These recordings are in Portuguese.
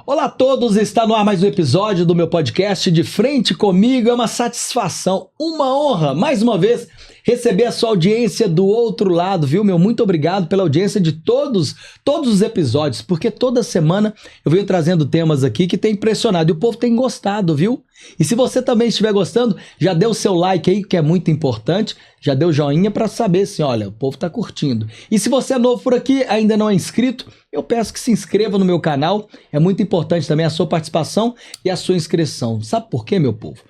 Olá a todos, está no ar mais um episódio do meu podcast De Frente Comigo. É uma satisfação, uma honra, mais uma vez, receber a sua audiência do outro lado, viu, meu? Muito obrigado pela audiência de todos os episódios, porque toda semana eu venho trazendo temas aqui que tem impressionado e o povo tem gostado, viu? E se você também estiver gostando, já dê o seu like aí, que é muito importante, já dê o joinha para saber se, olha, o povo tá curtindo. E se você é novo por aqui, ainda não é inscrito, eu peço que se inscreva no meu canal, é muito importante também a sua participação e a sua inscrição. Sabe por quê, meu povo?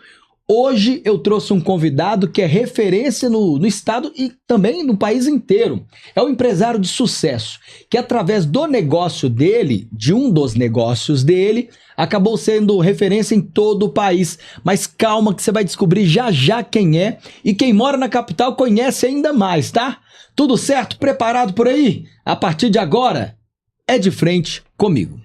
Hoje eu trouxe um convidado que é referência no estado e também no país inteiro. É um empresário de sucesso, que através do negócio dele, de um dos negócios dele, acabou sendo referência em todo o país. Mas calma que você vai descobrir já já quem é, e quem mora na capital conhece ainda mais, tá? Tudo certo? Preparado por aí? A partir de agora, é De Frente Comigo.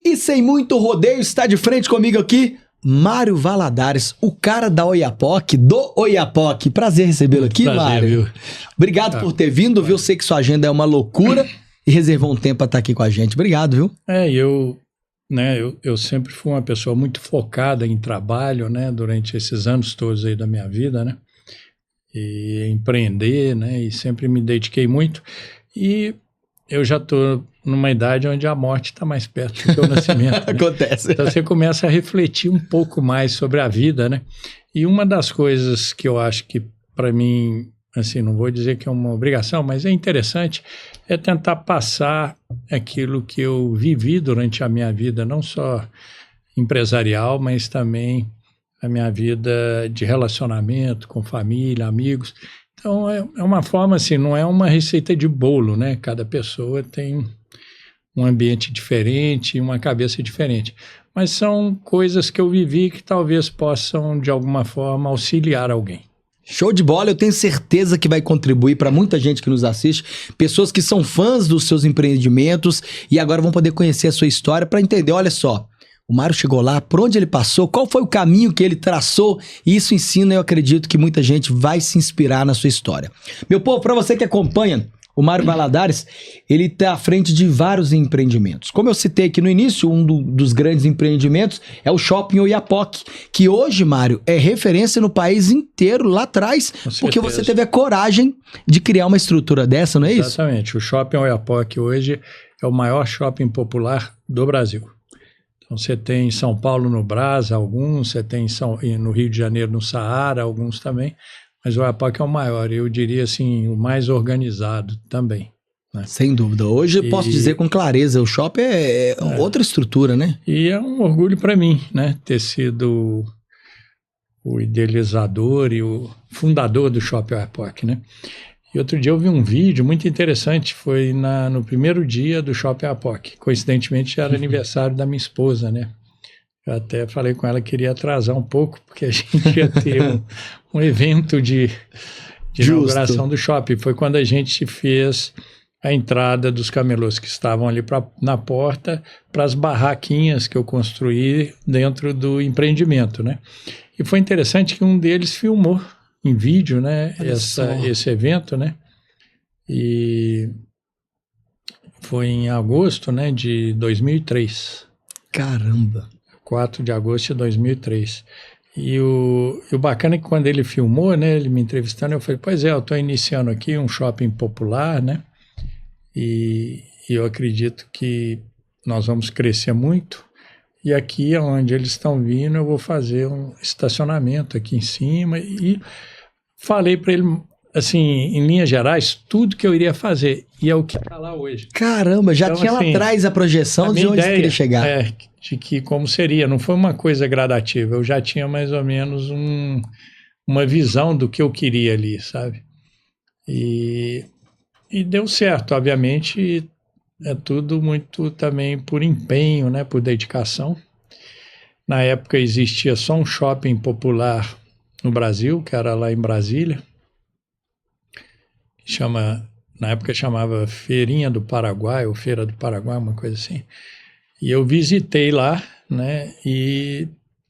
E sem muito rodeio, está de frente comigo aqui, Mário Valadares, o cara da Oiapoque, do Oiapoque. Prazer recebê-lo aqui, prazer, Mário. Viu? Obrigado por ter vindo, viu? Sei que sua agenda é uma loucura e reservou um tempo para estar aqui com a gente. Obrigado, viu? Eu sempre fui uma pessoa muito focada em trabalho, né, durante esses anos todos aí da minha vida, né, e empreender, né, e sempre me dediquei muito. E eu já estou numa idade onde a morte está mais perto do que o nascimento. Né? Acontece. Então você começa a refletir um pouco mais sobre a vida, né? E uma das coisas que eu acho que, para mim, assim, não vou dizer que é uma obrigação, mas é interessante, é tentar passar aquilo que eu vivi durante a minha vida, não só empresarial, mas também a minha vida de relacionamento com família, amigos. Então, é uma forma assim, não é uma receita de bolo, né? Cada pessoa tem um ambiente diferente, uma cabeça diferente. Mas são coisas que eu vivi que talvez possam, de alguma forma, auxiliar alguém. Show de bola, eu tenho certeza que vai contribuir para muita gente que nos assiste, pessoas que são fãs dos seus empreendimentos e agora vão poder conhecer a sua história para entender, olha só, o Mário chegou lá, por onde ele passou, qual foi o caminho que ele traçou, e isso ensina, eu acredito que muita gente vai se inspirar na sua história. Meu povo, para você que acompanha o Mário Valadares, ele está à frente de vários empreendimentos. Como eu citei aqui no início, dos grandes empreendimentos é o Shopping Oiapoque, que hoje, Mário, é referência no país inteiro lá atrás, porque você teve a coragem de criar uma estrutura dessa, não é isso? Exatamente. O Shopping Oiapoque hoje é o maior shopping popular do Brasil. Então você tem em São Paulo, no Brás, alguns, você tem no Rio de Janeiro, no Saara, alguns também, mas o Oiapoque é o maior, eu diria assim, o mais organizado também. Né? Sem dúvida. Hoje eu posso dizer com clareza, o shopping é outra estrutura, né? E é um orgulho para mim, né, ter sido o idealizador e o fundador do Shopping Oiapoque, né? E outro dia eu vi um vídeo muito interessante, foi no primeiro dia do Shopping Oiapoque. Coincidentemente era aniversário da minha esposa, né? Eu até falei com ela que queria atrasar um pouco, porque a gente ia ter um evento de inauguração do shopping. Foi quando a gente fez a entrada dos camelôs que estavam ali na porta para as barraquinhas que eu construí dentro do empreendimento, né? E foi interessante que um deles filmou em vídeo, né, esse evento, né, e foi em agosto, né, de 2003. Caramba! 4 de agosto de 2003. E o bacana é que quando ele filmou, né, ele me entrevistando, eu falei, pois é, eu estou iniciando aqui um shopping popular, né, e eu acredito que nós vamos crescer muito, e aqui onde eles estão vindo eu vou fazer um estacionamento aqui em cima, e falei para ele, assim, em linhas gerais, tudo que eu iria fazer, e é o que está lá hoje. Caramba, já então, tinha assim, lá atrás a projeção de onde você queria chegar. De que como seria, não foi uma coisa gradativa, eu já tinha mais ou menos uma visão do que eu queria ali, sabe? E deu certo, obviamente, é tudo muito também por empenho, né, por dedicação. Na época existia só um shopping popular no Brasil, que era lá em Brasília, na época chamava Feirinha do Paraguai, ou Feira do Paraguai, uma coisa assim. E eu visitei lá, né, e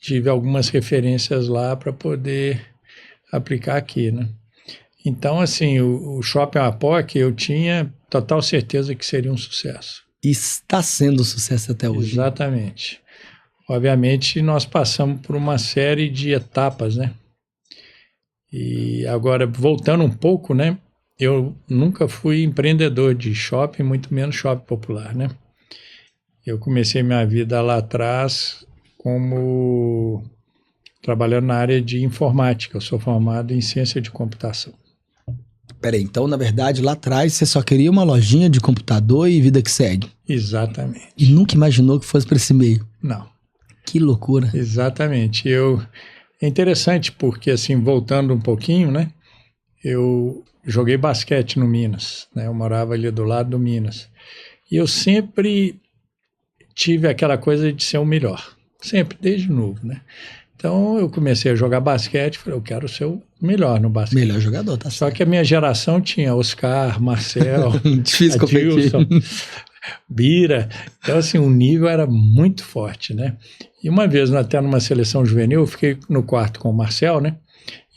tive algumas referências lá para poder aplicar aqui, né? Então, assim, o Shopping Oapoque eu tinha total certeza que seria um sucesso. E está sendo um sucesso até hoje. Exatamente. Obviamente, nós passamos por uma série de etapas, né? E agora, voltando um pouco, né? Eu nunca fui empreendedor de shopping, muito menos shopping popular, né? Eu comecei minha vida lá atrás como trabalhando na área de informática. Eu sou formado em ciência de computação. Peraí, então, na verdade, lá atrás você só queria uma lojinha de computador e vida que segue. Exatamente. E nunca imaginou que fosse para esse meio. Não. Que loucura. Exatamente. É interessante porque, assim, voltando um pouquinho, né? Eu joguei basquete no Minas, né? Eu morava ali do lado do Minas. E eu sempre tive aquela coisa de ser o melhor. Sempre, desde novo, né? Então, eu comecei a jogar basquete e falei, eu quero ser o melhor no basquete. Melhor jogador, tá Só certo. que a minha geração tinha Oscar, Marcel, Difícil competir. Adilson, Bira. Então, assim, o nível era muito forte, né? E uma vez, até numa seleção juvenil, eu fiquei no quarto com o Marcel, né?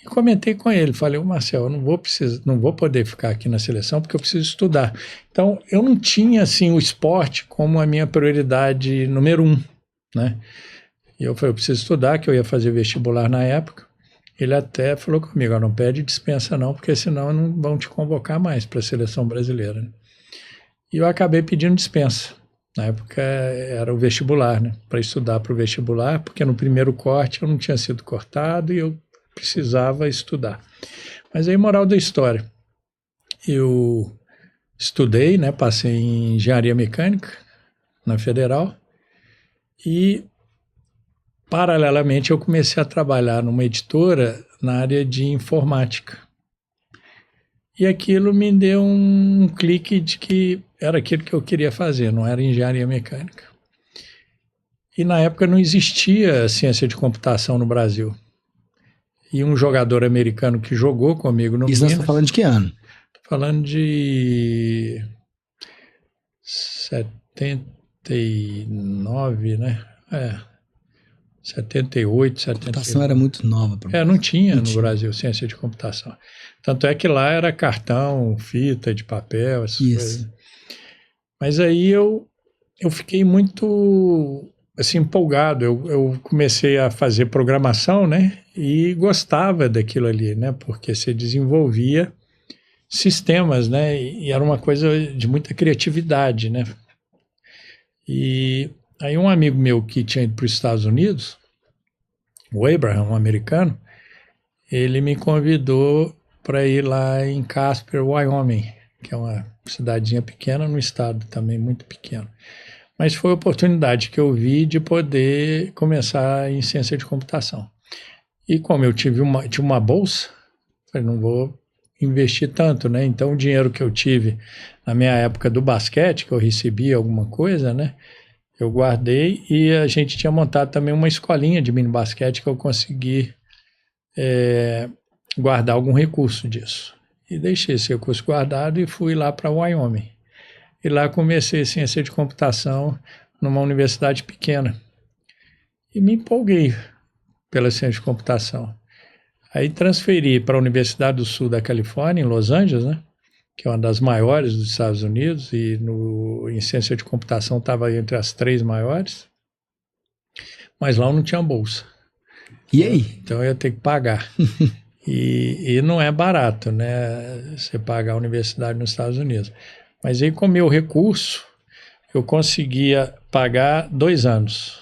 E comentei com ele, falei, Marcel, eu não vou poder ficar aqui na seleção porque eu preciso estudar. Então, eu não tinha, assim, o esporte como a minha prioridade número 1, né? E eu falei, eu preciso estudar, que eu ia fazer vestibular na época. Ele até falou comigo, não pede dispensa não, porque senão não vão te convocar mais para a seleção brasileira, né? E eu acabei pedindo dispensa. Na época era o vestibular, né? Para estudar para o vestibular, porque no primeiro corte eu não tinha sido cortado e eu precisava estudar. Mas aí, moral da história, eu estudei, né? Passei em engenharia mecânica na Federal e, paralelamente, eu comecei a trabalhar numa editora na área de informática. E aquilo me deu um clique de que era aquilo que eu queria fazer, não era engenharia mecânica. E na época não existia ciência de computação no Brasil. E um jogador americano que jogou comigo no Isso nós estamos falando de que ano? Estou falando de 79, né? 78, 79. A computação era muito nova. Não tinha no Brasil ciência de computação. Tanto é que lá era cartão, fita de papel, essas coisas. Mas aí eu fiquei muito assim, empolgado. Eu comecei a fazer programação, né? E gostava daquilo ali, né? Porque você desenvolvia sistemas, né? E era uma coisa de muita criatividade, né? E aí um amigo meu que tinha ido para os Estados Unidos, o Abraham, um americano, ele me convidou para ir lá em Casper, Wyoming, que é uma cidadezinha pequena no estado também, muito pequeno. Mas foi a oportunidade que eu vi de poder começar em ciência de computação. E como eu tinha uma bolsa, falei, não vou investir tanto, né? Então o dinheiro que eu tive na minha época do basquete, que eu recebia alguma coisa, né? Eu guardei e a gente tinha montado também uma escolinha de mini basquete que eu consegui guardar algum recurso disso. E deixei esse recurso guardado e fui lá para Wyoming. E lá comecei ciência de computação numa universidade pequena. E me empolguei pela ciência de computação. Aí transferi para a Universidade do Sul da Califórnia, em Los Angeles, né? Que é uma das maiores dos Estados Unidos, e em ciência de computação estava entre as 3 maiores. Mas lá eu não tinha bolsa. E aí? Então eu ia ter que pagar. E não é barato, né? Você pagar a universidade nos Estados Unidos. Mas aí, com o meu recurso, eu conseguia pagar 2 anos.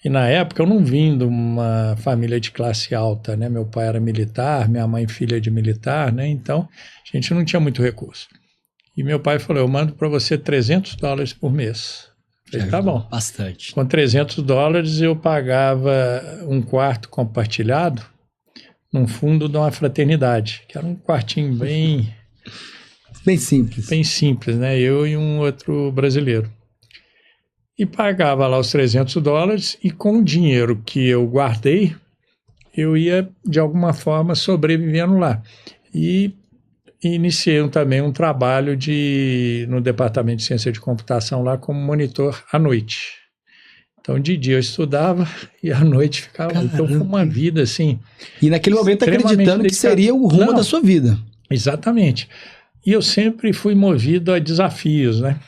E na época eu não vim de uma família de classe alta, né? Meu pai era militar, minha mãe filha de militar, né? Então a gente não tinha muito recurso. E meu pai falou, eu mando para você $300 por mês. Eu falei, tá bom. Bastante. Com $300 eu pagava um quarto compartilhado num fundo de uma fraternidade, que era um quartinho bem simples, né? Eu e um outro brasileiro. E pagava lá os $300 e com o dinheiro que eu guardei, eu ia, de alguma forma, sobrevivendo lá. E iniciei também um trabalho no Departamento de Ciência de Computação lá como monitor à noite. Então, de dia eu estudava e à noite ficava. Caramba. Então, foi uma vida assim. E naquele momento acreditando que seria o rumo da sua vida. Exatamente. E eu sempre fui movido a desafios, né?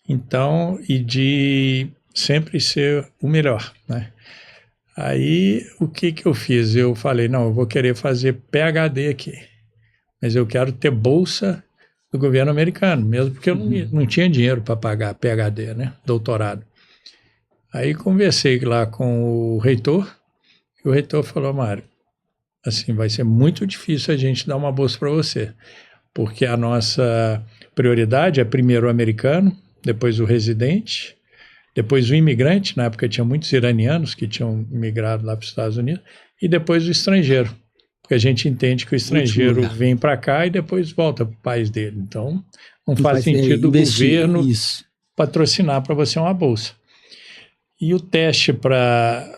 Então, e de sempre ser o melhor, né? Aí, o que eu fiz? Eu falei, não, eu vou querer fazer PhD aqui, mas eu quero ter bolsa do governo americano, mesmo porque eu não tinha dinheiro para pagar PhD, né? Doutorado. Aí conversei lá com o reitor, e o reitor falou, Mário, assim, vai ser muito difícil a gente dar uma bolsa para você, porque a nossa prioridade é primeiro o americano, depois o residente, depois o imigrante, na época tinha muitos iranianos que tinham migrado lá para os Estados Unidos, e depois o estrangeiro, porque a gente entende que o estrangeiro vem para cá e depois volta para o país dele. Então, não faz sentido o governo patrocinar para você uma bolsa. E o teste para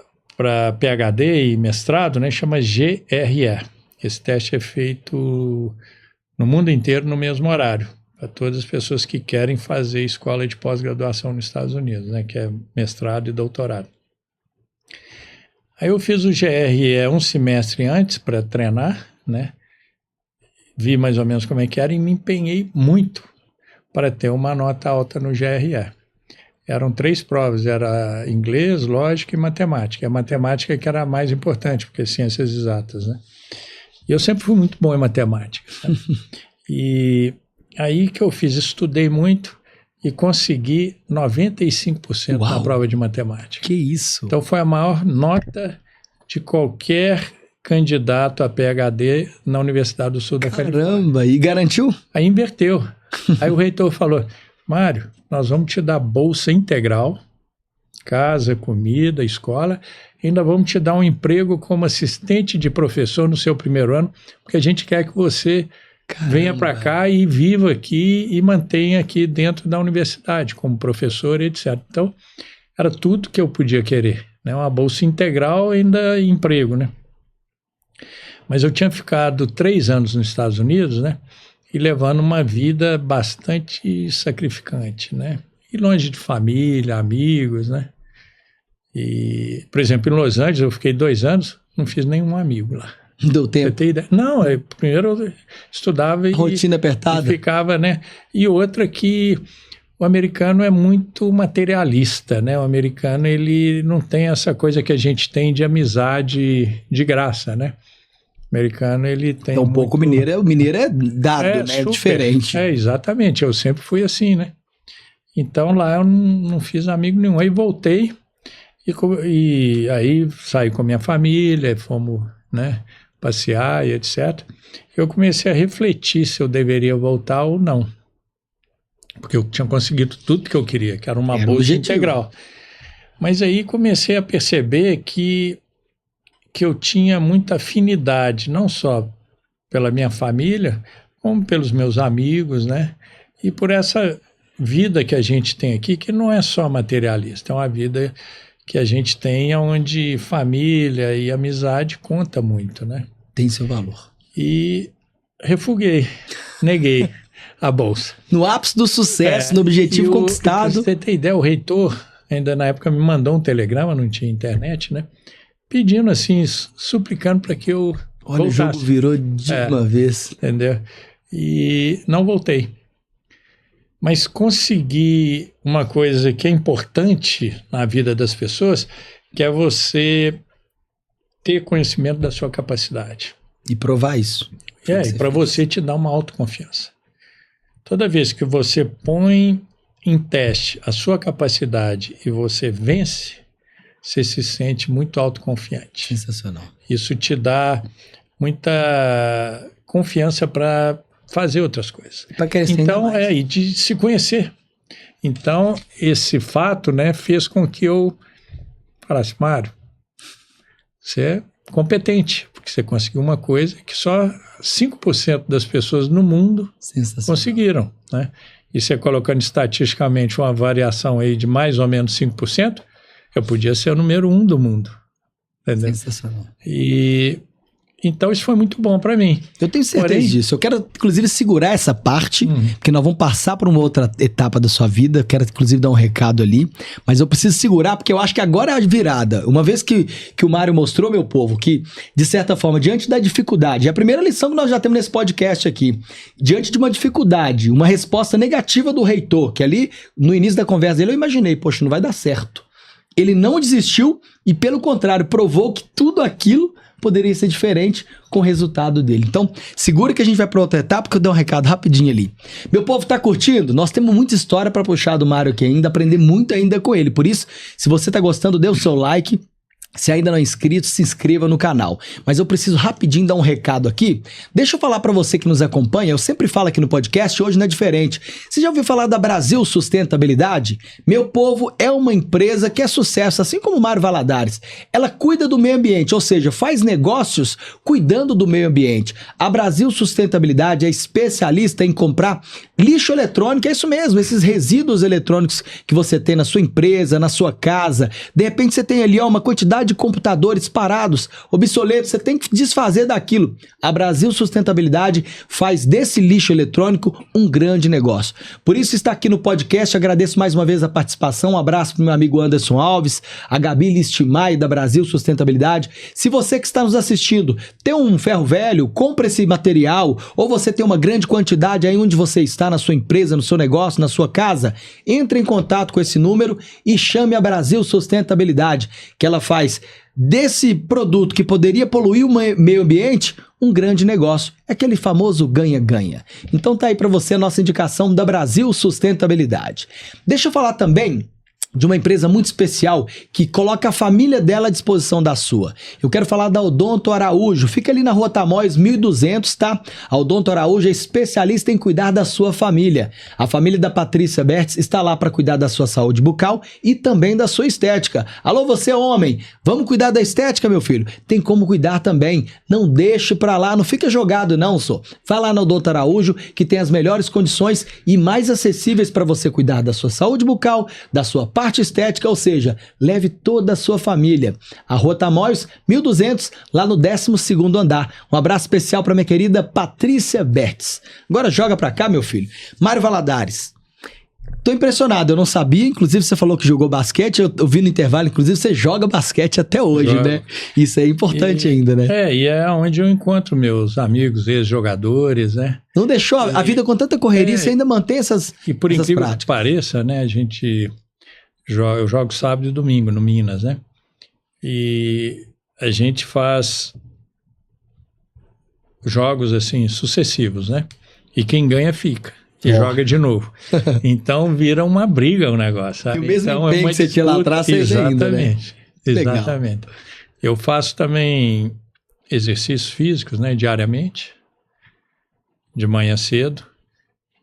PhD e mestrado, né, chama GRE. Esse teste é feito no mundo inteiro no mesmo horário, para todas as pessoas que querem fazer escola de pós-graduação nos Estados Unidos, né, que é mestrado e doutorado. Aí eu fiz o GRE um semestre antes para treinar, né, vi mais ou menos como é que era e me empenhei muito para ter uma nota alta no GRE. Eram 3 provas, era inglês, lógica e matemática. A matemática que era a mais importante, porque é ciências exatas, né? E eu sempre fui muito bom em matemática. Né? E aí que eu fiz, estudei muito e consegui 95% na prova de matemática. Que isso! Então foi a maior nota de qualquer candidato a PhD na Universidade do Sul da Califórnia. Caramba! E garantiu? Aí inverteu. Aí o reitor falou, Mário, nós vamos te dar bolsa integral, casa, comida, escola, e ainda vamos te dar um emprego como assistente de professor no seu primeiro ano, porque a gente quer que você venha para cá e viva aqui e mantenha aqui dentro da universidade, como professor, etc. Então, era tudo que eu podia querer, né? Uma bolsa integral e ainda emprego, né? Mas eu tinha ficado 3 anos nos Estados Unidos, né? E levando uma vida bastante sacrificante, né? E longe de família, amigos, né? E, por exemplo, em Los Angeles eu fiquei 2 anos, não fiz nenhum amigo lá. Deu tempo? Não, primeiro eu estudava e... Rotina apertada. E ficava, né? E outra que o americano é muito materialista, né? O americano, ele não tem essa coisa que a gente tem de amizade de graça, né? O americano, ele tem um pouco mineiro é dado, né? É diferente. Exatamente. Eu sempre fui assim, né? Então, lá eu não fiz amigo nenhum. Aí voltei e aí saí com a minha família, fomos, né, passear e etc. Eu comecei a refletir se eu deveria voltar ou não. Porque eu tinha conseguido tudo que eu queria, que era uma bolsa integral. Mas aí comecei a perceber que eu tinha muita afinidade, não só pela minha família, como pelos meus amigos, né? E por essa vida que a gente tem aqui, que não é só materialista, é uma vida que a gente tem onde família e amizade conta muito, né? Tem seu valor. E refuguei, neguei a bolsa. No ápice do sucesso, no objetivo conquistado. Pra você ter ideia, o reitor, ainda na época, me mandou um telegrama, não tinha internet, né? Pedindo assim, suplicando para que eu voltasse. O jogo virou de uma vez. Entendeu? E não voltei. Mas consegui uma coisa que é importante na vida das pessoas, que é você ter conhecimento da sua capacidade. E provar isso. E para você te dar uma autoconfiança. Toda vez que você põe em teste a sua capacidade e você vence, você se sente muito autoconfiante. Sensacional. Isso te dá muita confiança para fazer outras coisas. Para crescer. Então, e de se conhecer. Então, esse fato, né, fez com que eu falasse, Mário, você é competente, porque você conseguiu uma coisa que só 5% das pessoas no mundo conseguiram, né? E você colocando estatisticamente uma variação aí de mais ou menos 5%, eu podia ser o número 1 do mundo. Entendeu? Sensacional. E Então isso foi muito bom para mim. Eu tenho certeza disso. Eu quero, inclusive, segurar essa parte, porque nós vamos passar para uma outra etapa da sua vida. Eu quero, inclusive, dar um recado ali. Mas eu preciso segurar, porque eu acho que agora é a virada. Uma vez que o Mário mostrou, meu povo, que, de certa forma, diante da dificuldade, a primeira lição que nós já temos nesse podcast aqui, diante de uma dificuldade, uma resposta negativa do reitor, que ali, no início da conversa dele, eu imaginei, poxa, não vai dar certo. Ele não desistiu e, pelo contrário, provou que tudo aquilo poderia ser diferente com o resultado dele. Então, segura que a gente vai para outra etapa, que eu dei um recado rapidinho ali. Meu povo, tá curtindo? Nós temos muita história para puxar do Mário aqui ainda, aprender muito ainda com ele. Por isso, se você tá gostando, dê o seu like. Se ainda não é inscrito, se inscreva no canal. Mas eu preciso rapidinho dar um recado aqui. Deixa eu falar para você que nos acompanha, eu sempre falo aqui no podcast, hoje não é diferente. Você já ouviu falar da Brasil Sustentabilidade? Meu povo, é uma empresa que é sucesso, assim como o Mário Valadares. Ela cuida do meio ambiente, ou seja, faz negócios cuidando do meio ambiente. A Brasil Sustentabilidade é especialista em comprar lixo eletrônico, é isso mesmo, esses resíduos eletrônicos que você tem na sua empresa, na sua casa. De repente você tem ali uma quantidade de computadores parados, obsoletos, você tem que desfazer daquilo. A Brasil Sustentabilidade faz desse lixo eletrônico um grande negócio. Por isso está aqui no podcast, agradeço mais uma vez a participação, um abraço para o meu amigo Anderson Alves, a Gabi Listimai da Brasil Sustentabilidade. Se você que está nos assistindo tem um ferro velho, compra esse material, ou você tem uma grande quantidade aí onde você está, na sua empresa, no seu negócio, na sua casa, entre em contato com esse número e chame a Brasil Sustentabilidade, que ela faz desse produto que poderia poluir o meio ambiente um grande negócio. É aquele famoso ganha-ganha. Então tá aí para você a nossa indicação da Brasil Sustentabilidade. Deixa eu falar também de uma empresa muito especial que coloca a família dela à disposição da sua. Eu quero falar da Odonto Araújo, fica ali na Rua Tamóis 1200, tá? A Odonto Araújo é especialista em cuidar da sua família. A família da Patrícia Bertz está lá para cuidar da sua saúde bucal e também da sua estética. Alô, você homem, vamos cuidar da estética, meu filho? Tem como cuidar também. Não deixe para lá, não fica jogado não, só. Vai lá na Odonto Araújo, que tem as melhores condições e mais acessíveis para você cuidar da sua saúde bucal, da sua parte estética, ou seja, leve toda a sua família. A Rua Tamóis 1200, lá no 12º andar. Um abraço especial para minha querida Patrícia Bertz. Agora joga para cá, meu filho. Mário Valadares. Tô impressionado, eu não sabia, inclusive você falou que jogou basquete, eu vi no intervalo, inclusive você joga basquete até hoje, né? Isso é importante ainda, né? E é onde eu encontro meus amigos, ex-jogadores, né? Não deixou a vida com tanta correria, você ainda mantém essas práticas. E por incrível que pareça, né, eu jogo sábado e domingo no Minas, né? E a gente faz jogos assim sucessivos, né? E quem ganha fica e joga de novo. Então vira uma briga o negócio, sabe? E o mesmo então, empenho que você tinha lá atrás, você ainda, né? Exatamente. Eu faço também exercícios físicos, né? Diariamente, de manhã cedo.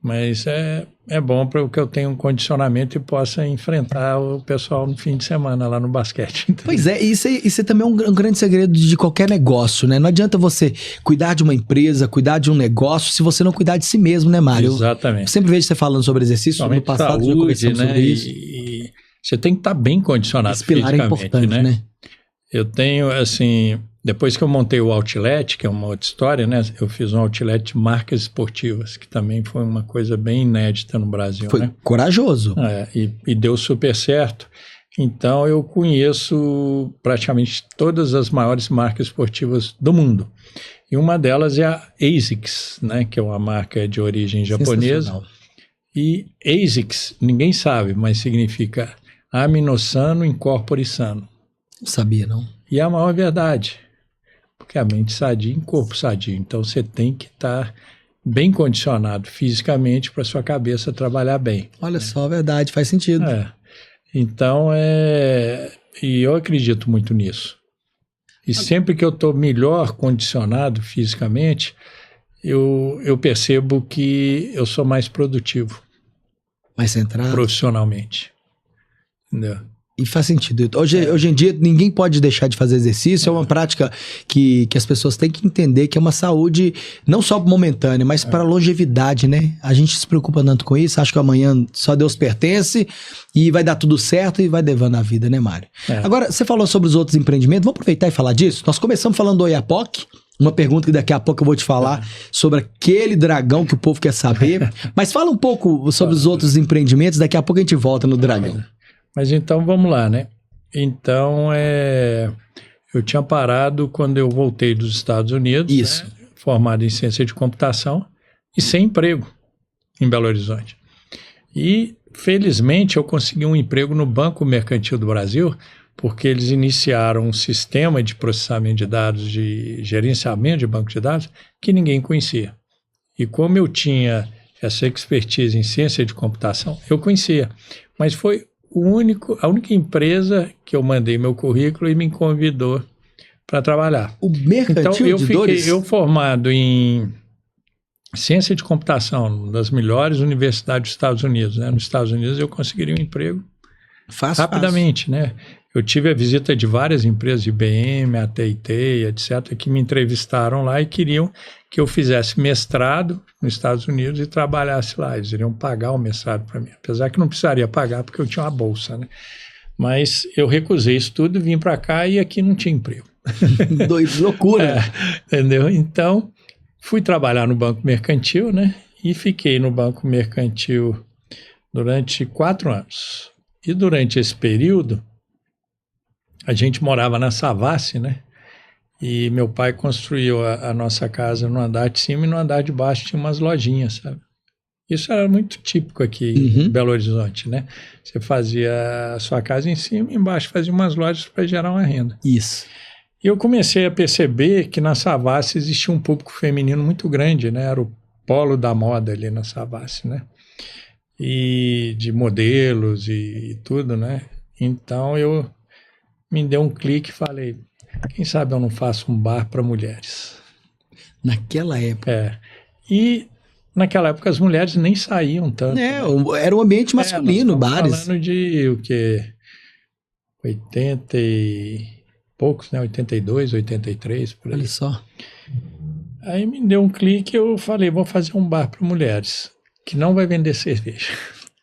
Mas é bom para que eu tenha um condicionamento e possa enfrentar o pessoal no fim de semana lá no basquete. Entendeu? Pois é, isso também é um grande segredo de qualquer negócio, né? Não adianta você cuidar de uma empresa, cuidar de um negócio, se você não cuidar de si mesmo, né, Mário? Exatamente. Eu sempre vejo você falando sobre exercício, no passado já conversamos sobre isso. E você tem que estar bem condicionado fisicamente, é importante, né? Eu tenho, assim, depois que eu montei o Outlet, que é uma outra história, né? Eu fiz um Outlet de marcas esportivas, que também foi uma coisa bem inédita no Brasil, foi, né? Corajoso. E deu super certo. Então, eu conheço praticamente todas as maiores marcas esportivas do mundo. E uma delas é a ASICS, né? Que é uma marca de origem japonesa. E ASICS, ninguém sabe, mas significa Aminosano Incorpore Sano. Não sabia, não. E é a maior verdade, porque a mente sadia em corpo sadio. Então você tem que estar bem condicionado fisicamente para sua cabeça trabalhar bem. Olha só, a verdade, faz sentido. Então, e eu acredito muito nisso. E sempre que eu estou melhor condicionado fisicamente, eu percebo que eu sou mais produtivo. Mais centrado. Profissionalmente. Entendeu? E faz sentido. Hoje em dia, ninguém pode deixar de fazer exercício. É uma prática que as pessoas têm que entender que é uma saúde não só momentânea, mas para a longevidade, né? A gente se preocupa tanto com isso, acha que amanhã só Deus pertence e vai dar tudo certo e vai levando a vida, né, Mário? Agora, você falou sobre os outros empreendimentos. Vamos aproveitar e falar disso? Nós começamos falando do Oiapoque, uma pergunta que daqui a pouco eu vou te falar sobre aquele dragão que o povo quer saber. Mas fala um pouco sobre os outros empreendimentos, daqui a pouco a gente volta no dragão. Mas então vamos lá, né? Então, eu tinha parado quando eu voltei dos Estados Unidos, Isso. né? Formado em ciência de computação e sem emprego em Belo Horizonte. E, felizmente, eu consegui um emprego no Banco Mercantil do Brasil, porque eles iniciaram um sistema de processamento de dados, de gerenciamento de banco de dados, que ninguém conhecia. E como eu tinha essa expertise em ciência de computação, eu conhecia. Mas foi a única empresa que eu mandei meu currículo e me convidou para trabalhar. O Mercantil então, eu formado em ciência de computação, uma das melhores universidades dos Estados Unidos, né? Nos Estados Unidos eu conseguiria um emprego rapidamente, né? Eu tive a visita de várias empresas, de IBM, AT&T, etc., que me entrevistaram lá e queriam que eu fizesse mestrado nos Estados Unidos e trabalhasse lá. Eles iriam pagar o mestrado para mim, apesar que não precisaria pagar porque eu tinha uma bolsa, né? Mas eu recusei isso tudo, vim para cá e aqui não tinha emprego. Loucura. Entendeu? Então, fui trabalhar no Banco Mercantil, né? E fiquei no Banco Mercantil durante 4 anos. E durante esse período, a gente morava na Savassi, né? E meu pai construiu a nossa casa no andar de cima e no andar de baixo tinha umas lojinhas, sabe? Isso era muito típico aqui em Belo Horizonte, né? Você fazia a sua casa em cima e embaixo fazia umas lojas para gerar uma renda. Isso. E eu comecei a perceber que na Savassi existia um público feminino muito grande, né? Era o polo da moda ali na Savassi, né? E de modelos e tudo, né? Então eu me dei um clique e falei, quem sabe eu não faço um bar para mulheres? Naquela época. E naquela época as mulheres nem saíam tanto. Né? Era um ambiente masculino, bares. Falando de o quê? 80 e poucos, né? 82, 83, por aí. Olha só. Aí me deu um clique e eu falei, vou fazer um bar para mulheres, que não vai vender cerveja.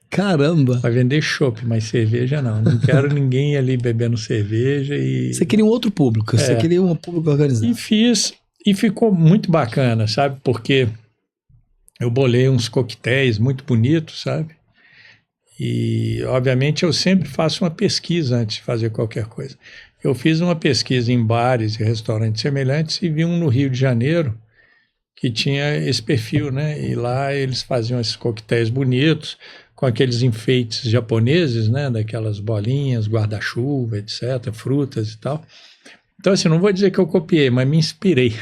Caramba! Vai vender chopp, mas cerveja não. Não quero ninguém ali bebendo cerveja. Você queria um outro público, você queria um público organizado. E fiz, e ficou muito bacana, sabe? Porque eu bolei uns coquetéis muito bonitos, sabe? E, obviamente, eu sempre faço uma pesquisa antes de fazer qualquer coisa. Eu fiz uma pesquisa em bares e restaurantes semelhantes e vi um no Rio de Janeiro que tinha esse perfil, né? E lá eles faziam esses coquetéis bonitos, com aqueles enfeites japoneses, né? Daquelas bolinhas, guarda-chuva, etc., frutas e tal. Então, assim, não vou dizer que eu copiei, mas me inspirei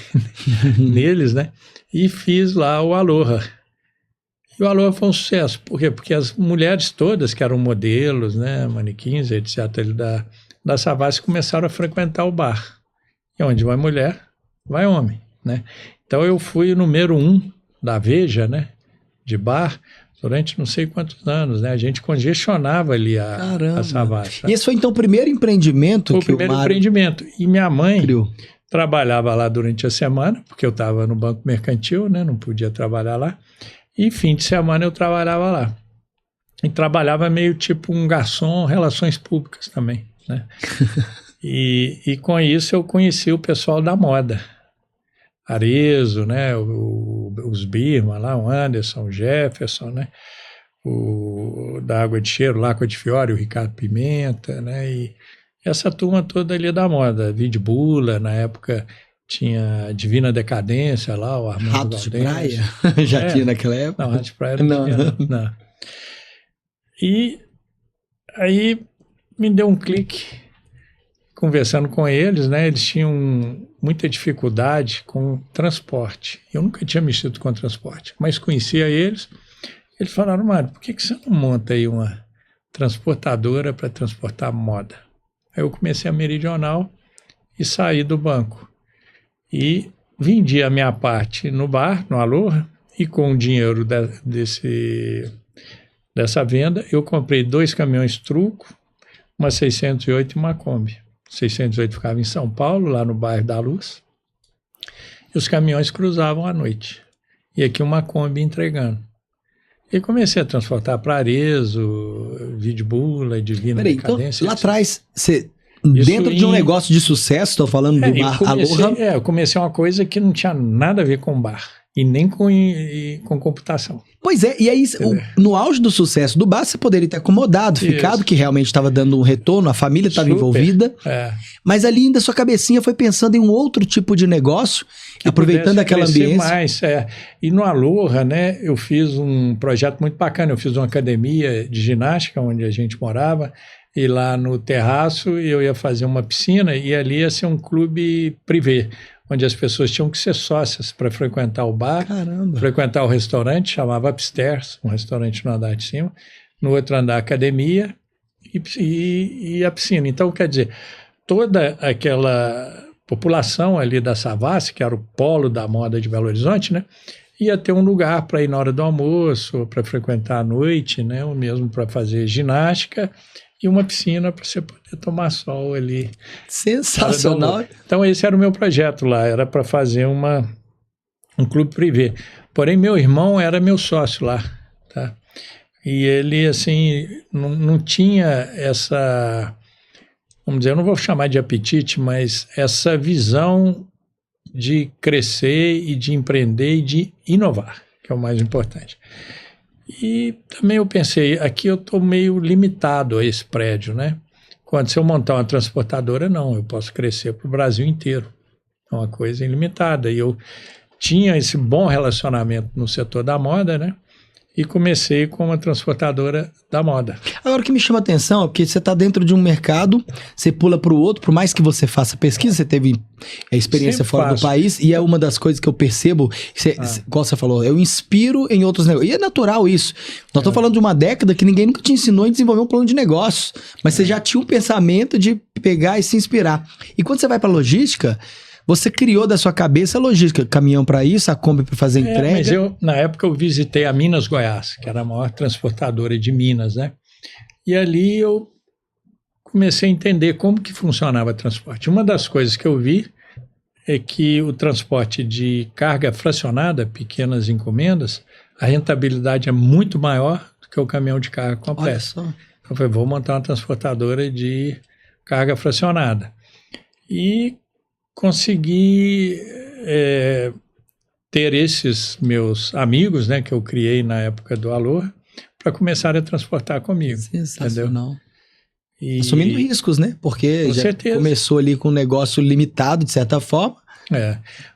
neles, né? E fiz lá o Aloha. E o Aloha foi um sucesso. Por quê? Porque as mulheres todas, que eram modelos, né? Manequins, etc., da Savassi, começaram a frequentar o bar. E onde vai mulher, vai homem, né? Então, eu fui o número 1 da Veja, né? De bar, durante não sei quantos anos, né? A gente congestionava ali a Savassi. E esse foi, então, o primeiro empreendimento foi que o primeiro empreendimento. E minha mãe criou. Trabalhava lá durante a semana, porque eu estava no Banco Mercantil, né? Não podia trabalhar lá. E fim de semana eu trabalhava lá. E trabalhava meio tipo um garçom, relações públicas também, né? E com isso eu conheci o pessoal da moda. Arezzo, né? Os Birman lá, o Anderson, o Jefferson, né? O da Água de Cheiro, o Aqua de Fiore, o Ricardo Pimenta, né? E essa turma toda ali da moda. Vidbula, na época tinha Divina Decadência lá, o Armando Ratos Valdense. de Praia? Já tinha naquela época? Não, Ratos de Praia não tinha, não. E aí me deu um clique conversando com eles, né? Eles tinham muita dificuldade com transporte. Eu nunca tinha mexido com transporte, mas conhecia eles. Eles falaram, Mário, por que você não monta aí uma transportadora para transportar moda? Aí eu comecei a Meridional e saí do banco. E vendi a minha parte no bar, no Aloha, e com o dinheiro dessa venda, eu comprei 2 caminhões truco, uma 608 e uma Kombi. 608 ficava em São Paulo, lá no bairro da Luz, e os caminhões cruzavam à noite. E aqui uma Kombi entregando. E comecei a transportar para Arezzo, Vidbula, Divina Decadência. Então, lá atrás, você Dentro de um negócio de sucesso, estou falando do bar Aloha. Eu comecei uma coisa que não tinha nada a ver com bar e nem com computação. Pois é, e aí no auge do sucesso do bar, você poderia ter acomodado, ficado que realmente estava dando um retorno, a família estava envolvida, mas ali ainda sua cabecinha foi pensando em um outro tipo de negócio, que aproveitando aquela ambiência. Mais, E no Aloha, né, eu fiz um projeto muito bacana, eu fiz uma academia de ginástica onde a gente morava, e lá no terraço eu ia fazer uma piscina e ali ia ser um clube privê, onde as pessoas tinham que ser sócias para frequentar o bar, frequentar o restaurante, chamava Upstairs, um restaurante no andar de cima, no outro andar academia e a piscina. Então, quer dizer, toda aquela população ali da Savassi, que era o polo da moda de Belo Horizonte, né, ia ter um lugar para ir na hora do almoço, para frequentar à noite, né, ou mesmo para fazer ginástica, e uma piscina para você poder tomar sol ali. Sensacional. Então esse era o meu projeto lá, era para fazer um clube privê. Porém, meu irmão era meu sócio lá, tá? E ele, assim, não tinha essa, vamos dizer, eu não vou chamar de apetite, mas essa visão de crescer e de empreender e de inovar, que é o mais importante. E também eu pensei, aqui eu estou meio limitado a esse prédio, né? Quando se eu montar uma transportadora, não, eu posso crescer para o Brasil inteiro. É uma coisa ilimitada. E eu tinha esse bom relacionamento no setor da moda, né? E comecei com uma transportadora da moda. Agora, o que me chama a atenção é porque você está dentro de um mercado, você pula para o outro, por mais que você faça pesquisa, você teve experiência fora do país, e é uma das coisas que eu percebo, igual você falou, eu inspiro em outros negócios. E é natural isso. Nós estamos falando de uma década que ninguém nunca te ensinou a desenvolver um plano de negócios, mas você já tinha um pensamento de pegar e se inspirar. E quando você vai para logística, você criou da sua cabeça a logística, caminhão para isso, a Kombi para fazer entrega. Mas na época eu visitei a Minas Goiás, que era a maior transportadora de Minas, né? E ali eu comecei a entender como que funcionava o transporte. Uma das coisas que eu vi é que o transporte de carga fracionada, pequenas encomendas, a rentabilidade é muito maior do que o caminhão de carga completo. Olha só. Então eu falei, vou montar uma transportadora de carga fracionada. E consegui ter esses meus amigos, né, que eu criei na época do Aloha, para começar a transportar comigo. Sensacional. Assumindo riscos, né? Porque já começou ali com um negócio limitado, de certa forma.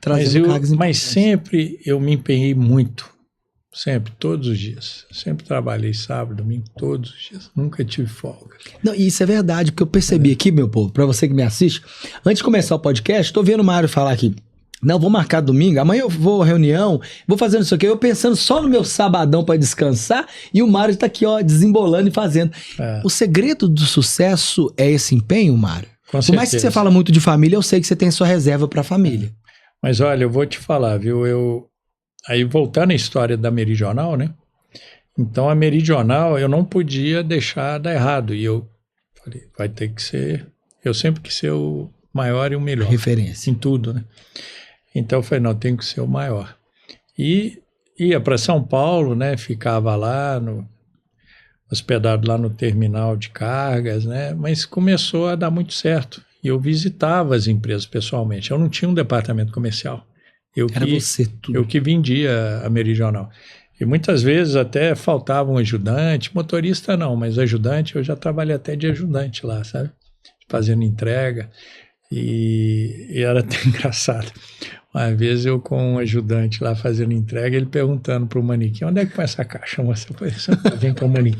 Trazendo cargas importantes. Mas sempre eu me empenhei muito. Sempre, todos os dias. Sempre trabalhei sábado, domingo, todos os dias. Nunca tive folga. Não, e isso é verdade, porque eu percebi aqui, meu povo, pra você que me assiste, antes de começar o podcast, tô vendo o Mário falar aqui, não, vou marcar domingo, amanhã eu vou à reunião, vou fazendo isso aqui, eu pensando só no meu sabadão pra descansar, e o Mário tá aqui, ó, desembolando e fazendo. O segredo do sucesso é esse empenho, Mário? Por mais que você fala muito de família, eu sei que você tem sua reserva pra família. Mas olha, eu vou te falar, viu, aí voltando à história da Meridional, né? Então a Meridional eu não podia deixar dar errado. E eu falei, vai ter que ser... Eu sempre quis ser o maior e o melhor. Referência. Em tudo, né? Então eu falei, não, tenho que ser o maior. E ia para São Paulo, né? Ficava lá, hospedado lá no terminal de cargas, né? Mas começou a dar muito certo. E eu visitava as empresas pessoalmente. Eu não tinha um departamento comercial. Eu que vendia a Meridional. E muitas vezes até faltava um ajudante, motorista não, mas ajudante, eu já trabalhei até de ajudante lá, sabe? Fazendo entrega. E era até engraçado. Uma vez eu com um ajudante lá fazendo entrega, ele perguntando para o manequim, onde é que põe essa caixa, moça? Eu falei, vem com o manequim.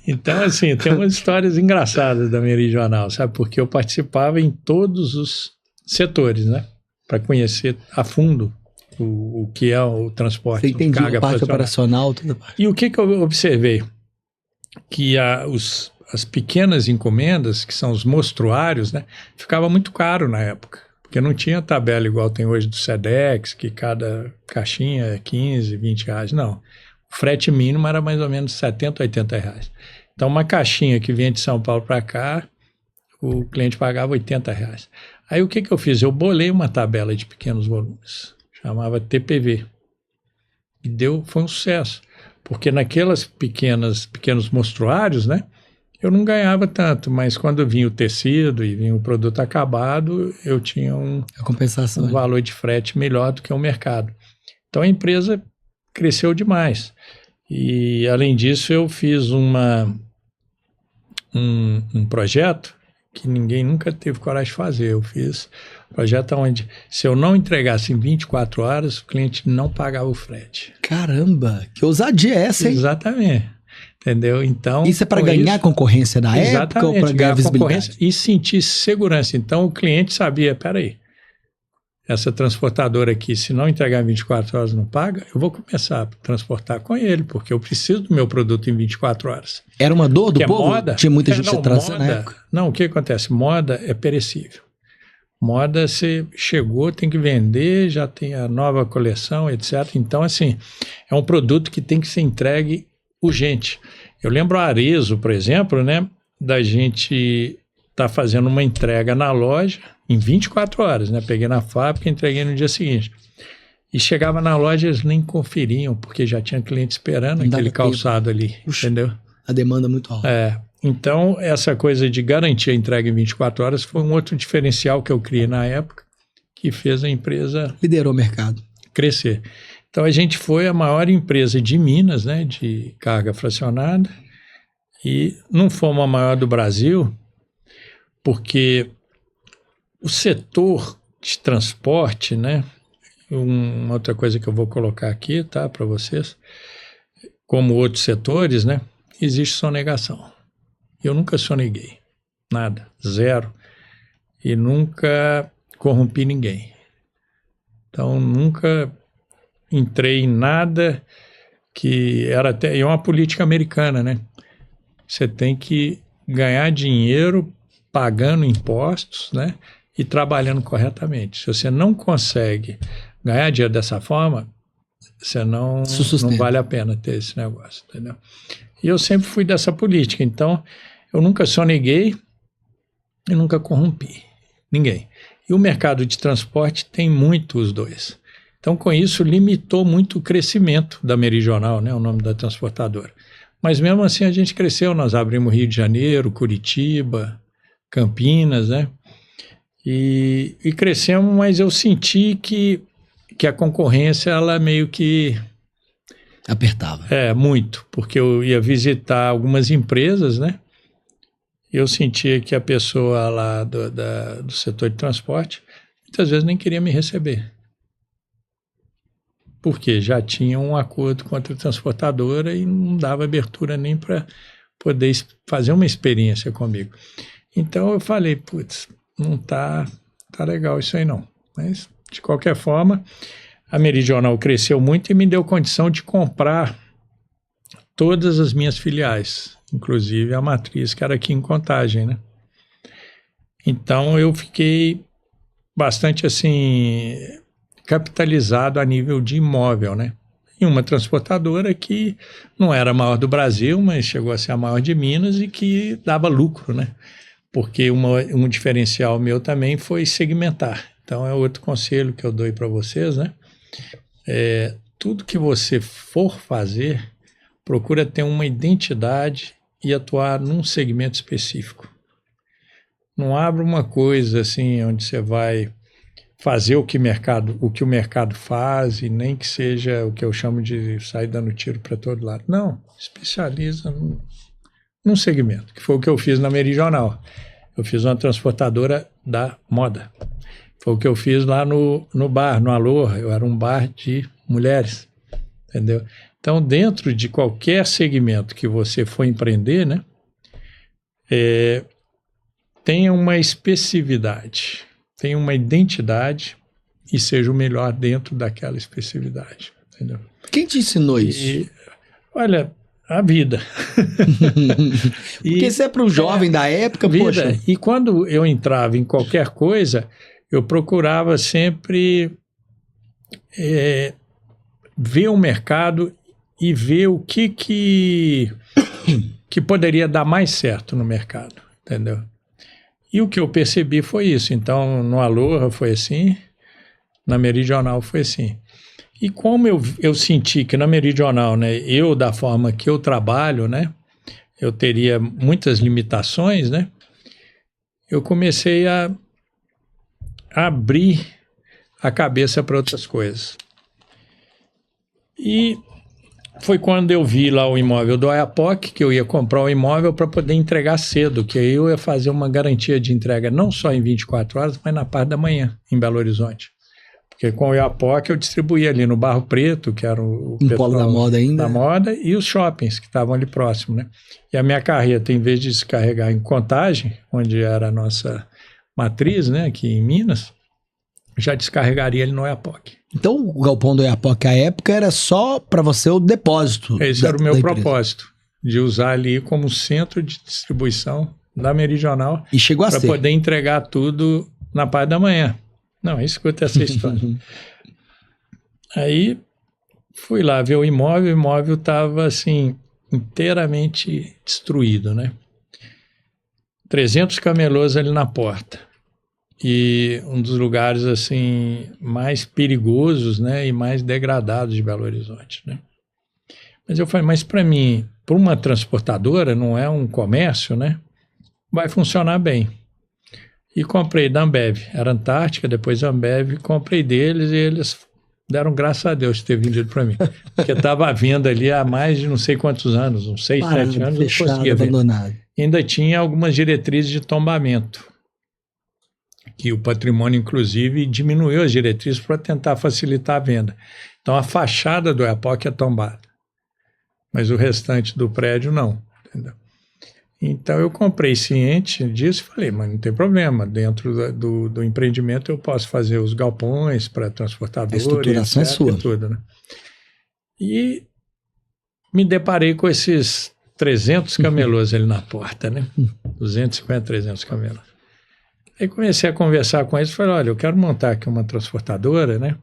Então, assim, tem umas histórias engraçadas da Meridional, sabe? Porque eu participava em todos os setores, né? Para conhecer a fundo o que é o transporte. Você entendeu a parte operacional, toda a parte. E o que eu observei? Que as pequenas encomendas, que são os mostruários, né? Ficava muito caro na época. Porque não tinha tabela igual tem hoje do Sedex, que cada caixinha é 15, 20 reais. Não. O frete mínimo era mais ou menos 70, 80 reais. Então, uma caixinha que vinha de São Paulo para cá, o cliente pagava 80 reais. Aí, o que eu fiz? Eu bolei uma tabela de pequenos volumes, chamava TPV. E foi um sucesso, porque naquelas pequenos mostruários, né, eu não ganhava tanto, mas quando vinha o tecido e vinha o produto acabado, eu tinha A compensação. um valor de frete melhor do que o mercado. Então a empresa cresceu demais. E além disso, eu fiz um projeto que ninguém nunca teve coragem de fazer. Eu fiz um projeto onde, se eu não entregasse em 24 horas, o cliente não pagava o frete. Caramba, que ousadia é essa, hein? Exatamente. Entendeu? Então, isso é para ganhar concorrência na época ou para ganhar visibilidade? E sentir segurança. Então, o cliente sabia, peraí, essa transportadora aqui, se não entregar em 24 horas não paga, eu vou começar a transportar com ele, porque eu preciso do meu produto em 24 horas. Era uma dor do porque povo? Moda, tinha muita gente atrasando na época? Não, o que acontece? Moda é perecível. Moda, você chegou, tem que vender, já tem a nova coleção, etc. Então, assim, é um produto que tem que ser entregue urgente. Eu lembro a Arezzo, por exemplo, né, da gente estar fazendo uma entrega na loja em 24 horas, né? Peguei na fábrica e entreguei no dia seguinte. E chegava na loja, eles nem conferiam, porque já tinha cliente esperando aquele calçado ali, entendeu? A demanda é muito alta. Então, essa coisa de garantir a entrega em 24 horas foi um outro diferencial que eu criei na época, que fez a empresa... liderou o mercado. Crescer. Então, a gente foi a maior empresa de Minas, né, de carga fracionada, e não fomos a maior do Brasil, porque o setor de transporte, né, uma outra coisa que eu vou colocar aqui, tá, para vocês, como outros setores, né, existe sonegação. Eu nunca soneguei, nada, zero, e nunca corrompi ninguém. Então, nunca entrei em nada que era até... É uma política americana, né? Você tem que ganhar dinheiro pagando impostos, né? E trabalhando corretamente. Se você não consegue ganhar dinheiro dessa forma, você não vale a pena ter esse negócio, entendeu? E eu sempre fui dessa política. Então, eu nunca soneguei e nunca corrompi ninguém. E o mercado de transporte tem muito os dois. Então, com isso, limitou muito o crescimento da Meridional, né, o nome da transportadora. Mas, mesmo assim, a gente cresceu. Nós abrimos Rio de Janeiro, Curitiba, Campinas, né? E crescemos, mas eu senti que a concorrência, ela meio que... apertava. Muito, porque eu ia visitar algumas empresas, né? E eu sentia que a pessoa lá do setor de transporte, muitas vezes nem queria me receber. Porque já tinha um acordo com a transportadora e não dava abertura nem para poder fazer uma experiência comigo. Então eu falei, putz, não tá legal isso aí não. Mas, de qualquer forma, a Meridional cresceu muito e me deu condição de comprar todas as minhas filiais, inclusive a matriz, que era aqui em Contagem, né? Então eu fiquei bastante assim... capitalizado a nível de imóvel, né? E uma transportadora que não era a maior do Brasil, mas chegou a ser a maior de Minas e que dava lucro, né? Porque um diferencial meu também foi segmentar. Então, é outro conselho que eu dou para vocês, né? Tudo que você for fazer, procura ter uma identidade e atuar num segmento específico. Não abra uma coisa assim, onde você vai fazer o que o mercado faz e nem que seja o que eu chamo de sair dando tiro para todo lado. Não, especializa num segmento, que foi o que eu fiz na Meridional. Eu fiz uma transportadora da moda. Foi o que eu fiz lá no bar, no Aloha. Eu era um bar de mulheres, entendeu? Então, dentro de qualquer segmento que você for empreender, né, tenha uma especificidade, tenha uma identidade e seja o melhor dentro daquela especificidade, entendeu? Quem te ensinou isso? Olha, a vida. Porque isso é para o jovem da época, vida. Poxa. E quando eu entrava em qualquer coisa, eu procurava sempre ver o mercado e ver o que poderia dar mais certo no mercado, entendeu? E o que eu percebi foi isso. Então, no Aloha foi assim, na Meridional foi assim. E como eu senti que na Meridional, né, eu, da forma que eu trabalho, né, eu teria muitas limitações, né? Eu comecei a abrir a cabeça para outras coisas. E foi quando eu vi lá o imóvel do Oiapoque, que eu ia comprar o imóvel para poder entregar cedo, que aí eu ia fazer uma garantia de entrega não só em 24 horas, mas na parte da manhã, em Belo Horizonte. Porque com o Oiapoque eu distribuía ali no Barro Preto, que era o Polo da Moda ainda. Da moda, e os shoppings que estavam ali próximo, né? E a minha carreta, em vez de descarregar em Contagem, onde era a nossa matriz, né, aqui em Minas, já descarregaria ele no Oiapoque. Então o galpão do Oiapoque à época era só para você o depósito. Esse era o meu propósito, de usar ali como centro de distribuição da Meridional. E chegou a ser. Para poder entregar tudo na parte da manhã. Não, escuta essa história. Aí fui lá ver o imóvel estava assim, inteiramente destruído, né? 300 camelôs ali na porta. E um dos lugares assim mais perigosos, né, e mais degradados de Belo Horizonte, né? Mas eu falei, mas para mim, para uma transportadora, não é um comércio, né? Vai funcionar bem. E comprei da Ambev, era Antártica, depois Ambev, comprei deles e eles deram graças a Deus de ter vendido para mim. Porque estava à venda ali há mais de não sei quantos anos, uns 6, 7 anos, fechado, não conseguia abandonado. Ainda tinha algumas diretrizes de tombamento, que o patrimônio, inclusive, diminuiu as diretrizes para tentar facilitar a venda. Então, a fachada do Oiapoque é tombada, mas o restante do prédio não, entendeu? Então, eu comprei ciente disso e falei, mas não tem problema, dentro do empreendimento eu posso fazer os galpões para transportadores, a estruturação etc, é sua. tudo, né? E me deparei com esses 300 camelôs ali na porta, né? 250, 300 camelôs. Aí comecei a conversar com eles e falei, olha, eu quero montar aqui uma transportadora, né?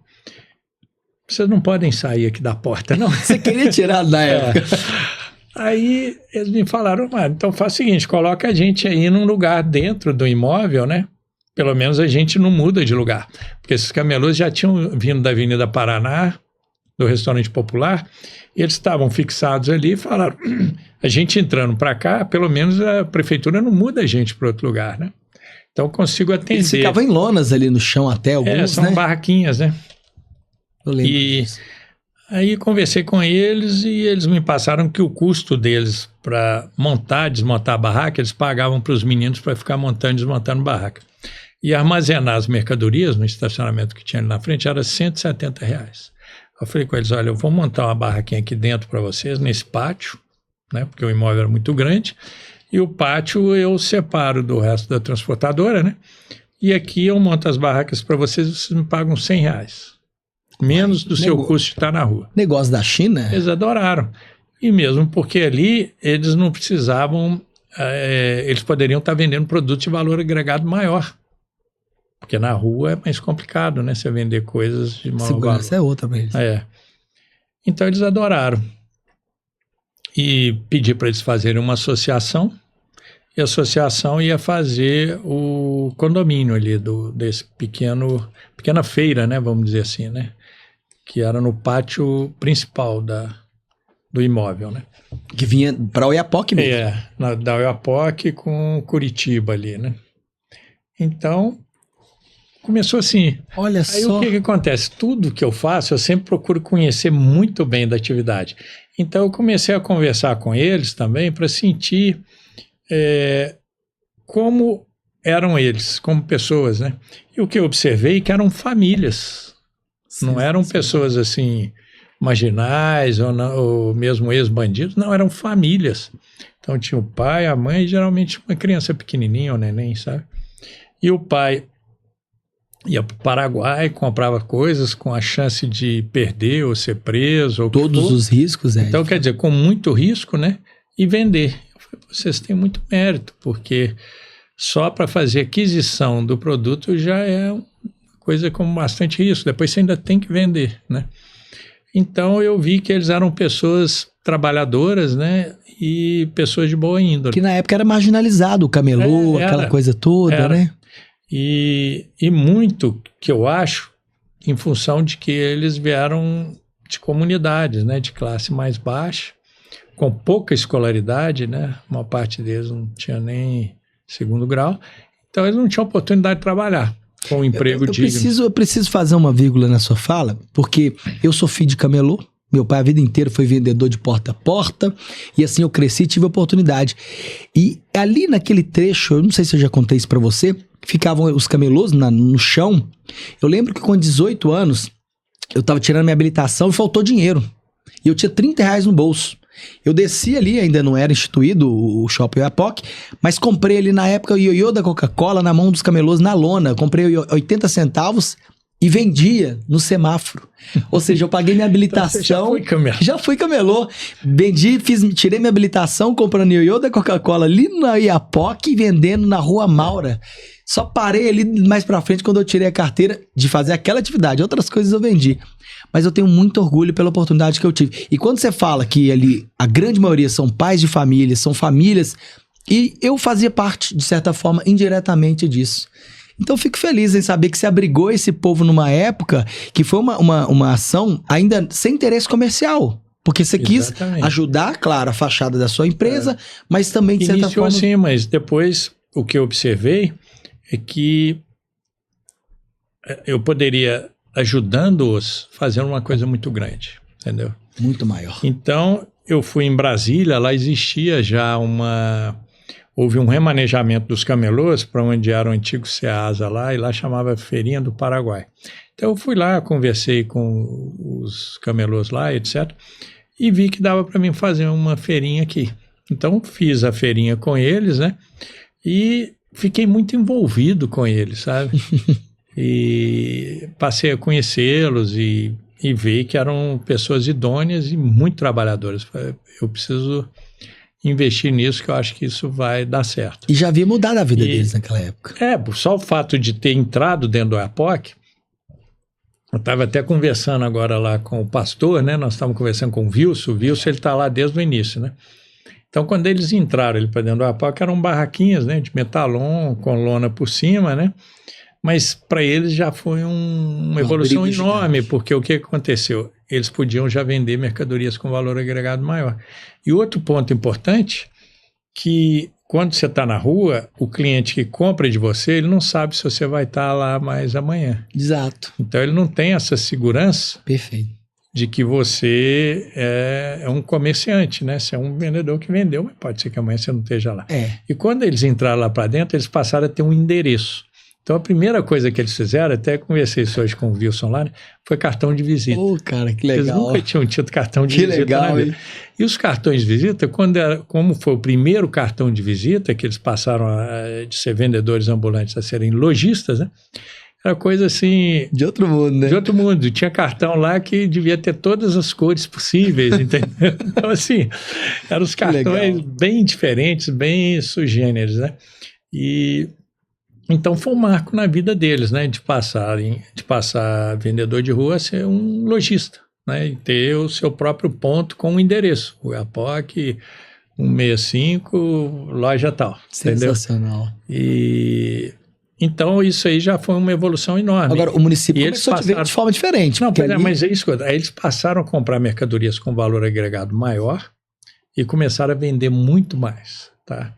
Vocês não podem sair aqui da porta, não. Você queria tirar da época. Aí eles me falaram, mas então faz o seguinte, coloca a gente aí num lugar dentro do imóvel, né? Pelo menos a gente não muda de lugar. Porque esses camelôs já tinham vindo da Avenida Paraná, do Restaurante Popular, e eles estavam fixados ali e falaram, a gente entrando para cá, pelo menos a prefeitura não muda a gente para outro lugar, né? Então eu consigo atender. Eles ficavam em lonas ali no chão até, alguns, são né? barraquinhas, né? Eu lembro E disso. aí conversei com eles e eles me passaram que o custo deles para montar, desmontar a barraca, eles pagavam para os meninos para ficar montando e desmontando barraca. E armazenar as mercadorias no estacionamento que tinha ali na frente era R$170. Eu falei com eles, olha, eu vou montar uma barraquinha aqui dentro para vocês, nesse pátio, né? Porque o imóvel era muito grande. E o pátio eu separo do resto da transportadora, né? E aqui eu monto as barracas para vocês me pagam R$100. Menos do seu custo de estar na rua. Negócio da China? Eles adoraram. E mesmo porque ali eles não precisavam, eles poderiam estar vendendo produtos de valor agregado maior. Porque na rua é mais complicado, né? Você vender coisas de maior Segurança valor. é outra pra eles. Então eles adoraram. E pedi para eles fazerem uma associação, e a associação ia fazer o condomínio ali desse pequena feira, né, vamos dizer assim, né, que era no pátio principal do imóvel, né. Que vinha para Oiapoque mesmo. Da Oiapoque com Curitiba ali, né. Então, começou assim. Olha Aí só. o que acontece? Tudo que eu faço, eu sempre procuro conhecer muito bem da atividade. Então eu comecei a conversar com eles também para sentir como eram eles, como pessoas, né? E o que eu observei que eram famílias, não eram pessoas assim marginais ou mesmo ex-bandidos, não, eram famílias. Então tinha o pai, a mãe, e geralmente uma criança pequenininha, ou neném, sabe? E o pai ia para o Paraguai, comprava coisas com a chance de perder ou ser preso. Ou todos os riscos, Então, quer dizer, com muito risco, né? E vender. Eu falei, vocês têm muito mérito, porque só para fazer aquisição do produto já é uma coisa com bastante risco. Depois você ainda tem que vender, né? Então, eu vi que eles eram pessoas trabalhadoras, né? E pessoas de boa índole. Que na época era marginalizado, o camelô, aquela coisa toda, né? E muito que eu acho em função de que eles vieram de comunidades, né, de classe mais baixa, com pouca escolaridade, né? Uma parte deles não tinha nem segundo grau, então eles não tinham oportunidade de trabalhar com um emprego digno. Eu preciso fazer uma vírgula na sua fala, porque eu sou filho de camelô, meu pai a vida inteira foi vendedor de porta a porta, e assim eu cresci e tive oportunidade. E ali naquele trecho, eu não sei se eu já contei isso pra você, ficavam os camelôs no chão. Eu lembro que com 18 anos, eu tava tirando minha habilitação e faltou dinheiro. E eu tinha R$30 no bolso. Eu desci ali, ainda não era instituído o Shopping Oiapoque, mas comprei ali na época o ioiô da Coca-Cola na mão dos camelôs na lona. Eu comprei 80 centavos e vendia no semáforo. Ou seja, eu paguei minha habilitação. Então, já fui camelô. Vendi, tirei minha habilitação comprando ioiô da Coca-Cola ali na Oiapoque e vendendo na Rua Maura. Só parei ali mais pra frente quando eu tirei a carteira de fazer aquela atividade. Outras coisas eu vendi. Mas eu tenho muito orgulho pela oportunidade que eu tive. E quando você fala que ali a grande maioria são pais de família, são famílias, e eu fazia parte, de certa forma, indiretamente disso. Então eu fico feliz em saber que você abrigou esse povo numa época que foi uma ação ainda sem interesse comercial. Porque você quis ajudar, claro, a fachada da sua empresa, mas também, de certa forma... Iniciou assim, mas depois o que eu observei é que eu poderia, ajudando-os, fazer uma coisa muito grande, entendeu? Muito maior. Então, eu fui em Brasília, lá existia já houve um remanejamento dos camelôs para onde era o antigo Ceasa lá, e lá chamava Feirinha do Paraguai. Então eu fui lá, conversei com os camelôs lá, etc., e vi que dava para mim fazer uma feirinha aqui. Então fiz a feirinha com eles, né? E fiquei muito envolvido com eles, sabe? E passei a conhecê-los e ver que eram pessoas idôneas e muito trabalhadoras. Eu preciso investir nisso, que eu acho que isso vai dar certo. E já havia mudado a vida deles naquela época. Só o fato de ter entrado dentro do Oiapoque, eu estava até conversando agora lá com o pastor, né? Nós estávamos conversando com o Wilson. O Wilson, ele está lá desde o início, né? Então, quando eles entraram para dentro do Oiapoque, eram barraquinhas, né? De metalon, com lona por cima, né? Mas para eles já foi uma evolução enorme, porque o que aconteceu? Eles podiam já vender mercadorias com valor agregado maior. E outro ponto importante, que quando você está na rua, o cliente que compra de você, ele não sabe se você vai estar lá mais amanhã. Exato. Então ele não tem essa segurança. Perfeito. De que você é um comerciante, né? Você é um vendedor que vendeu, mas pode ser que amanhã você não esteja lá. E quando eles entraram lá para dentro, eles passaram a ter um endereço. Então a primeira coisa que eles fizeram, até conversei isso hoje com o Wilson lá, né, foi cartão de visita. Cara, que legal. Eles nunca tinham tido cartão de visita. Que legal, né? E os cartões de visita, como foi o primeiro cartão de visita, que eles passaram de ser vendedores ambulantes a serem lojistas, né? Era coisa assim... De outro mundo, né? De outro mundo. Tinha cartão lá que devia ter todas as cores possíveis, entendeu? Então, assim, eram os cartões bem diferentes, bem sugêneres, né? E... Então, foi um marco na vida deles, né? De passar vendedor de rua a ser um lojista, né? E ter o seu próprio ponto com um endereço. O Oiapoque, 165, loja tal. Sensacional. Entendeu? Então, isso aí já foi uma evolução enorme. Agora, o município começou a ver de forma diferente. Não, mas é isso. Aí eles passaram a comprar mercadorias com valor agregado maior e começaram a vender muito mais, tá?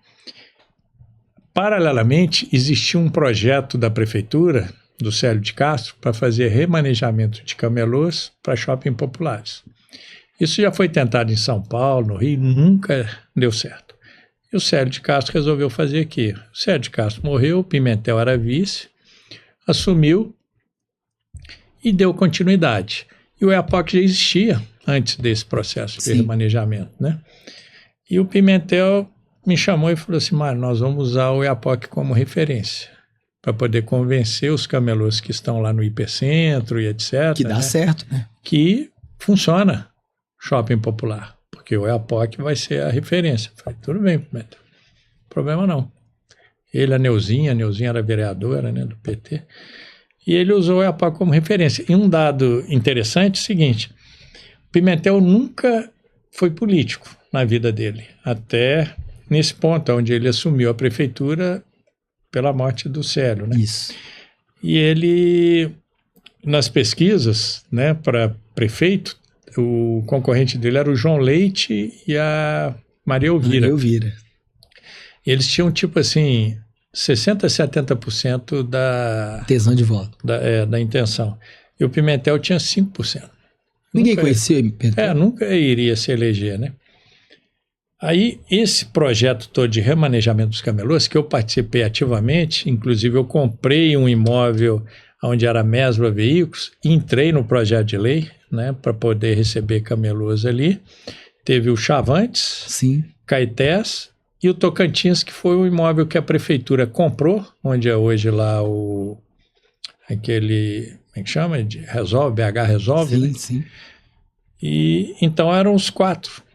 Paralelamente, existia um projeto da prefeitura, do Célio de Castro, para fazer remanejamento de camelôs para shopping populares. Isso já foi tentado em São Paulo, no Rio, nunca deu certo. E o Célio de Castro resolveu fazer aqui. O Célio de Castro morreu, o Pimentel era vice, assumiu e deu continuidade. E o Oiapoque já existia antes desse processo de remanejamento, né? E o Pimentel me chamou e falou assim: Mário, nós vamos usar o Oiapoque como referência para poder convencer os camelôs que estão lá no hipercentro e etc. Que dá certo, né? Que funciona shopping popular. Porque o Oiapoque vai ser a referência. Eu falei, tudo bem, Pimentel. Problema não. Ele, a Neuzinha era vereadora, né, do PT, e ele usou o Oiapoque como referência. E um dado interessante é o seguinte: Pimentel nunca foi político na vida dele, até nesse ponto, onde ele assumiu a prefeitura pela morte do Célio, né? Isso. E ele, nas pesquisas, né, para prefeito, o concorrente dele era o João Leite e a Maria Elvira. Eles tinham, tipo assim, 60% a 70% da tesão de voto. Da intenção. E o Pimentel tinha 5%. Ninguém conhecia o Pimentel? Nunca iria se eleger, né? Aí, esse projeto todo de remanejamento dos camelôs, que eu participei ativamente, inclusive eu comprei um imóvel onde era a Mesbla Veículos, entrei no projeto de lei, né, para poder receber camelôs ali. Teve o Chavantes, sim, Caetés e o Tocantins, que foi o imóvel que a prefeitura comprou, onde é hoje lá aquele, como é que chama? BH Resolve, sim, né? Sim. E então eram os 4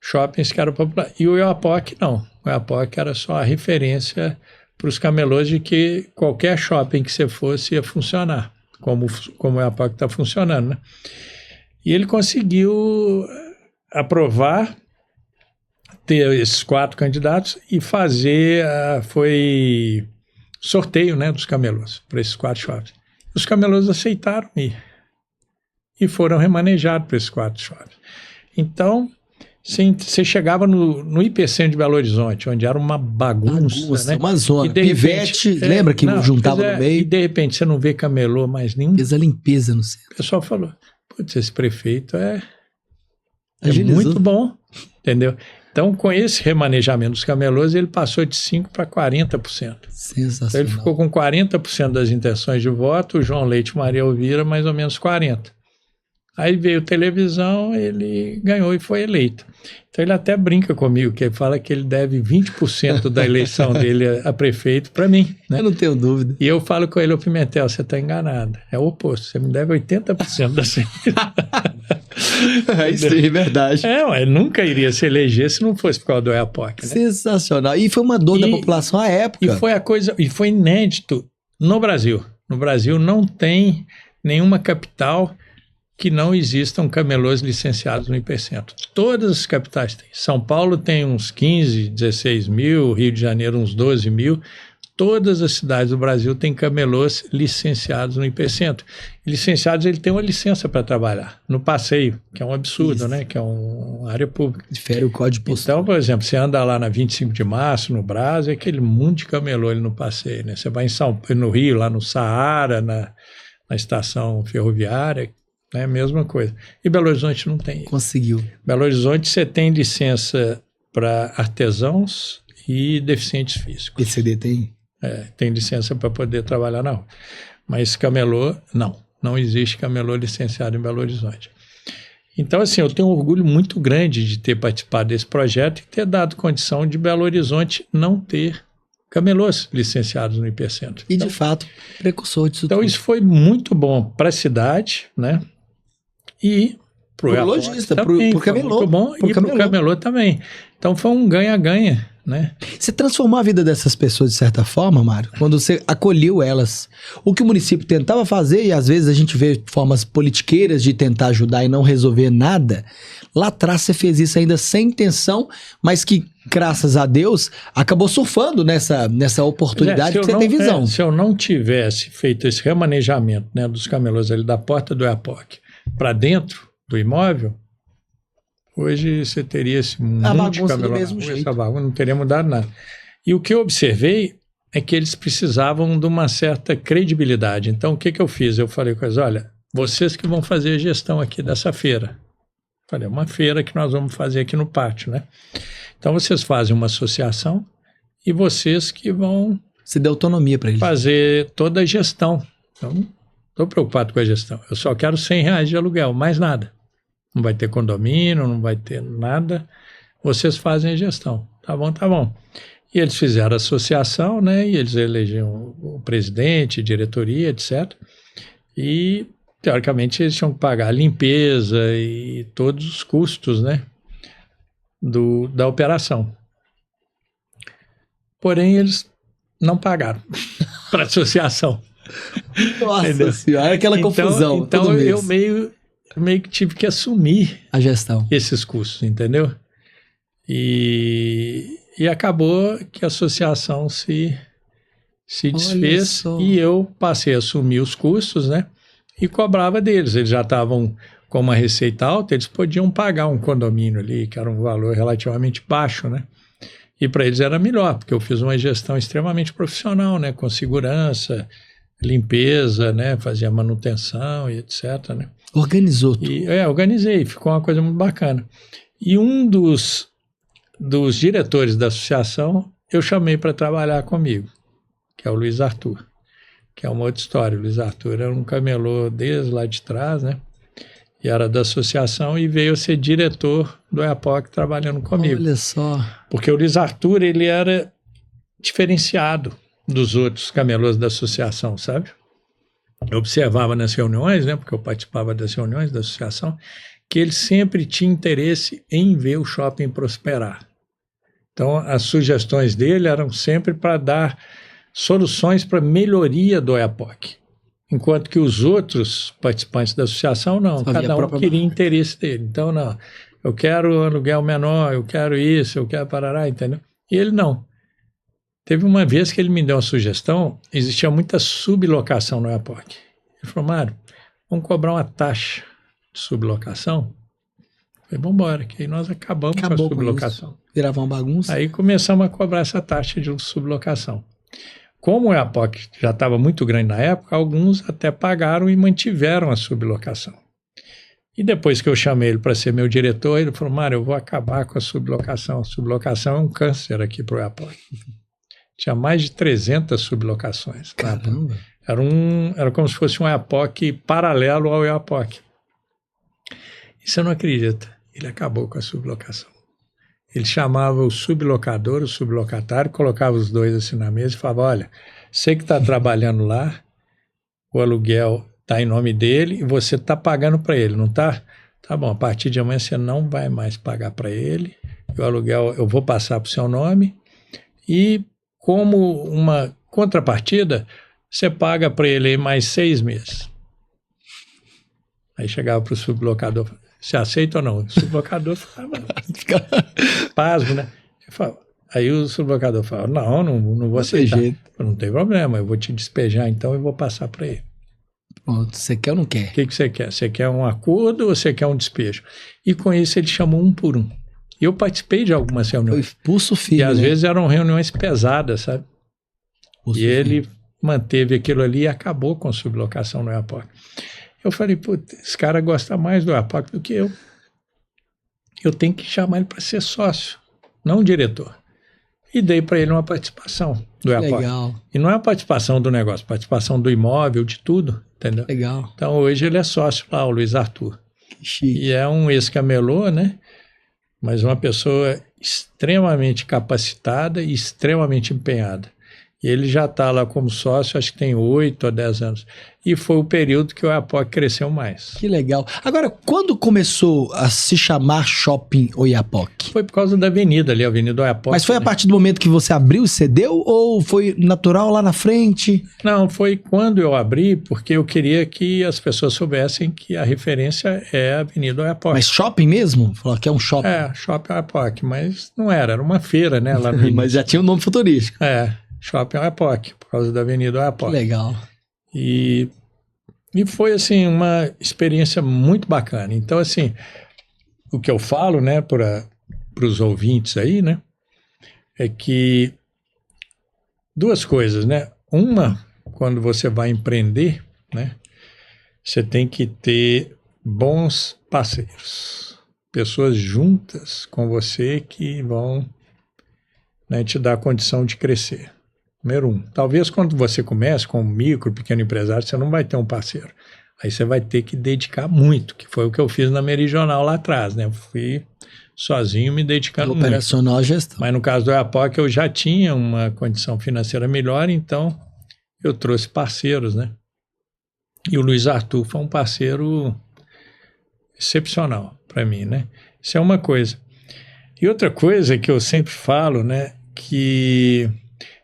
shoppings que eram populares. E o Oiapoque não. O Oiapoque era só a referência para os camelôs de que qualquer shopping que você fosse ia funcionar, como o Oiapoque está funcionando, né? E ele conseguiu aprovar, ter esses 4 candidatos e fazer, foi sorteio, né, dos camelôs para esses 4 shoppings. Os camelôs aceitaram ir e foram remanejados para esses 4 shoppings. Então, você chegava no IPCentro de Belo Horizonte, onde era uma bagunça, né? Uma zona. E Pivete, lembra que juntava no meio? E de repente você não vê camelô mais nenhum. Fez a limpeza no centro. O pessoal falou, putz, esse prefeito é muito bom, entendeu? Então, com esse remanejamento dos camelôs, ele passou de 5% para 40%. Sensacional. Então, ele ficou com 40% das intenções de voto, o João Leite e Maria Elvira, mais ou menos 40%. Aí veio televisão, ele ganhou e foi eleito. Então ele até brinca comigo, que ele fala que ele deve 20% da eleição dele a prefeito para mim, né? Eu não tenho dúvida. E eu falo com ele, ô Pimentel, você está enganado. É o oposto, você me deve 80% da sua Isso é verdade. Ele nunca iria se eleger se não fosse por causa do Oiapoque, né? Sensacional. E foi uma dor da população à época. E foi inédito no Brasil. No Brasil não tem nenhuma capital que não existam camelôs licenciados no Hipercentro. Todas as capitais têm. São Paulo tem uns 15, 16 mil, Rio de Janeiro uns 12 mil. Todas as cidades do Brasil têm camelôs licenciados no Hipercentro. Licenciados, ele tem uma licença para trabalhar no passeio, que é um absurdo, né? Que é uma área pública. Difere o código postal. Então, por exemplo, você anda lá na 25 de março, no Brás, é aquele monte de camelô ali no passeio, né? Você vai no Rio, lá no Saara, na estação ferroviária, é a mesma coisa. E Belo Horizonte não tem. Conseguiu. Belo Horizonte você tem licença para artesãos e deficientes físicos. PCD tem? Tem licença para poder trabalhar na rua. Mas camelô, não. Não existe camelô licenciado em Belo Horizonte. Então, assim, eu tenho um orgulho muito grande de ter participado desse projeto e ter dado condição de Belo Horizonte não ter camelôs licenciados no Hipercentro. E, de fato, precursor disso tudo. Então, isso foi muito bom para a cidade, né? E para o lojista, para o camelô. Muito bom, e para o camelô também. Então foi um ganha-ganha, né? Você transformou a vida dessas pessoas de certa forma, Mário, quando você acolheu elas. O que o município tentava fazer, e às vezes a gente vê formas politiqueiras de tentar ajudar e não resolver nada, lá atrás você fez isso ainda sem intenção, mas que, graças a Deus, acabou surfando nessa oportunidade que você tem visão. Se eu não tivesse feito esse remanejamento, né, dos camelôs ali da porta do Oiapoque para dentro do imóvel, hoje você teria esse monte de camelô na rua, essa bagunça, não teria mudado nada. E o que eu observei é que eles precisavam de uma certa credibilidade. Então, o que eu fiz? Eu falei com eles, olha, vocês que vão fazer a gestão aqui dessa feira. Falei, uma feira que nós vamos fazer aqui no pátio, né? Então, vocês fazem uma associação e vocês que vão... Você deu autonomia para eles. Fazer toda a gestão. Então, estou preocupado com a gestão. Eu só quero R$100 de aluguel, mais nada. Não vai ter condomínio, não vai ter nada. Vocês fazem a gestão. Tá bom, tá bom. E eles fizeram a associação, né? E eles elegeram o presidente, diretoria, etc. E, teoricamente, eles tinham que pagar a limpeza e todos os custos, né? Da operação. Porém, eles não pagaram para a associação. Nossa senhora, aquela confusão. Então eu meio que tive que assumir a gestão, esses custos, entendeu? E acabou que a associação se desfez e eu passei a assumir os custos, né? E cobrava deles. Eles já estavam com uma receita alta, eles podiam pagar um condomínio ali, que era um valor relativamente baixo, né? E para eles era melhor, porque eu fiz uma gestão extremamente profissional, né? Com segurança, limpeza, né? Fazia manutenção e etc, né? Organizou tudo. Organizei, ficou uma coisa muito bacana. E um dos diretores da associação eu chamei para trabalhar comigo, que é o Luiz Arthur, que é uma outra história. O Luiz Arthur era um camelô desde lá de trás, né? E era da associação e veio ser diretor do Oiapoque trabalhando comigo. Olha só. Porque o Luiz Arthur, ele era diferenciado dos outros camelôs da associação, sabe? Eu observava nas reuniões, né? Porque eu participava das reuniões da associação, que ele sempre tinha interesse em ver o shopping prosperar. Então, as sugestões dele eram sempre para dar soluções para melhoria do Oiapoque. Enquanto que os outros participantes da associação, não. Cada um queria interesse dele. Então, não, eu quero aluguel menor, eu quero isso, eu quero parará, entendeu? E ele não. Teve uma vez que ele me deu uma sugestão, existia muita sublocação no Oiapoque. Ele falou, Mário, vamos cobrar uma taxa de sublocação? Eu falei, vamos embora, que aí nós acabamos com a sublocação. Virava uma bagunça. Aí começamos a cobrar essa taxa de sublocação. Como o Oiapoque já estava muito grande na época, alguns até pagaram e mantiveram a sublocação. E depois que eu chamei ele para ser meu diretor, ele falou, Mário, eu vou acabar com a sublocação. A sublocação é um câncer aqui para o Oiapoque. Tinha mais de 300 sublocações. Caramba! Era como se fosse um Oiapoque paralelo ao Oiapoque. E você não acredita, ele acabou com a sublocação. Ele chamava o sublocador, o sublocatário, colocava os dois assim na mesa e falava, olha, você que está trabalhando lá, o aluguel está em nome dele e você está pagando para ele, não está? Tá bom, a partir de amanhã você não vai mais pagar para ele, o aluguel eu vou passar para o seu nome e como uma contrapartida, você paga para ele aí mais 6 meses. Aí chegava para o sublocador, você aceita ou não? O sublocador falava, pasmo, né? Aí o sublocador falava, não vou aceitar. Não tem problema, eu vou te despejar então e vou passar para ele. Você quer ou não quer? O que você quer? Você quer um acordo ou você quer um despejo? E com isso ele chamou um por um. E eu participei de algumas reuniões. Foi pulso firme, e às vezes eram reuniões pesadas, sabe? Pulso e ele manteve aquilo ali e acabou com a sublocação no Oiapoque. Eu falei, putz, esse cara gosta mais do Oiapoque do que eu. Eu tenho que chamar ele para ser sócio, não diretor. E dei para ele uma participação do Oiapoque. Legal. E não é a participação do negócio, participação do imóvel, de tudo, entendeu? Legal. Então hoje ele é sócio lá, o Luiz Arthur. Que chique. E é um ex-camelô, né? Mas uma pessoa extremamente capacitada e extremamente empenhada. E ele já está lá como sócio, acho que tem 8 a 10 anos. E foi o período que o Oiapoque cresceu mais. Que legal. Agora, quando começou a se chamar Shopping Oiapoque? Foi por causa da avenida ali, a Avenida Oiapoque. Mas foi a partir do momento que você abriu e cedeu? Ou foi natural lá na frente? Não, foi quando eu abri, porque eu queria que as pessoas soubessem que a referência é a Avenida Oiapoque. Mas shopping mesmo? Falou que é um shopping. É, Shopping Oiapoque, mas não era uma feira, né? Lá no Mas já tinha um nome futurístico. É, Shopping Oiapoque, por causa da Avenida Oiapoque. Que legal. E foi, assim, uma experiência muito bacana. Então, assim, o que eu falo, né, para os ouvintes aí, né, é que duas coisas, né? Uma, quando você vai empreender, né, você tem que ter bons parceiros, pessoas juntas com você que vão, né, te dar a condição de crescer. Número 1. Talvez quando você comece como micro, pequeno empresário, você não vai ter um parceiro. Aí você vai ter que dedicar muito, que foi o que eu fiz na Meridional lá atrás, né? Eu fui sozinho me dedicando muito. Operacional à gestão. Mas no caso do Oiapoque eu já tinha uma condição financeira melhor, então eu trouxe parceiros, né? E o Luiz Arthur foi um parceiro excepcional para mim, né? Isso é uma coisa. E outra coisa que eu sempre falo, né? Que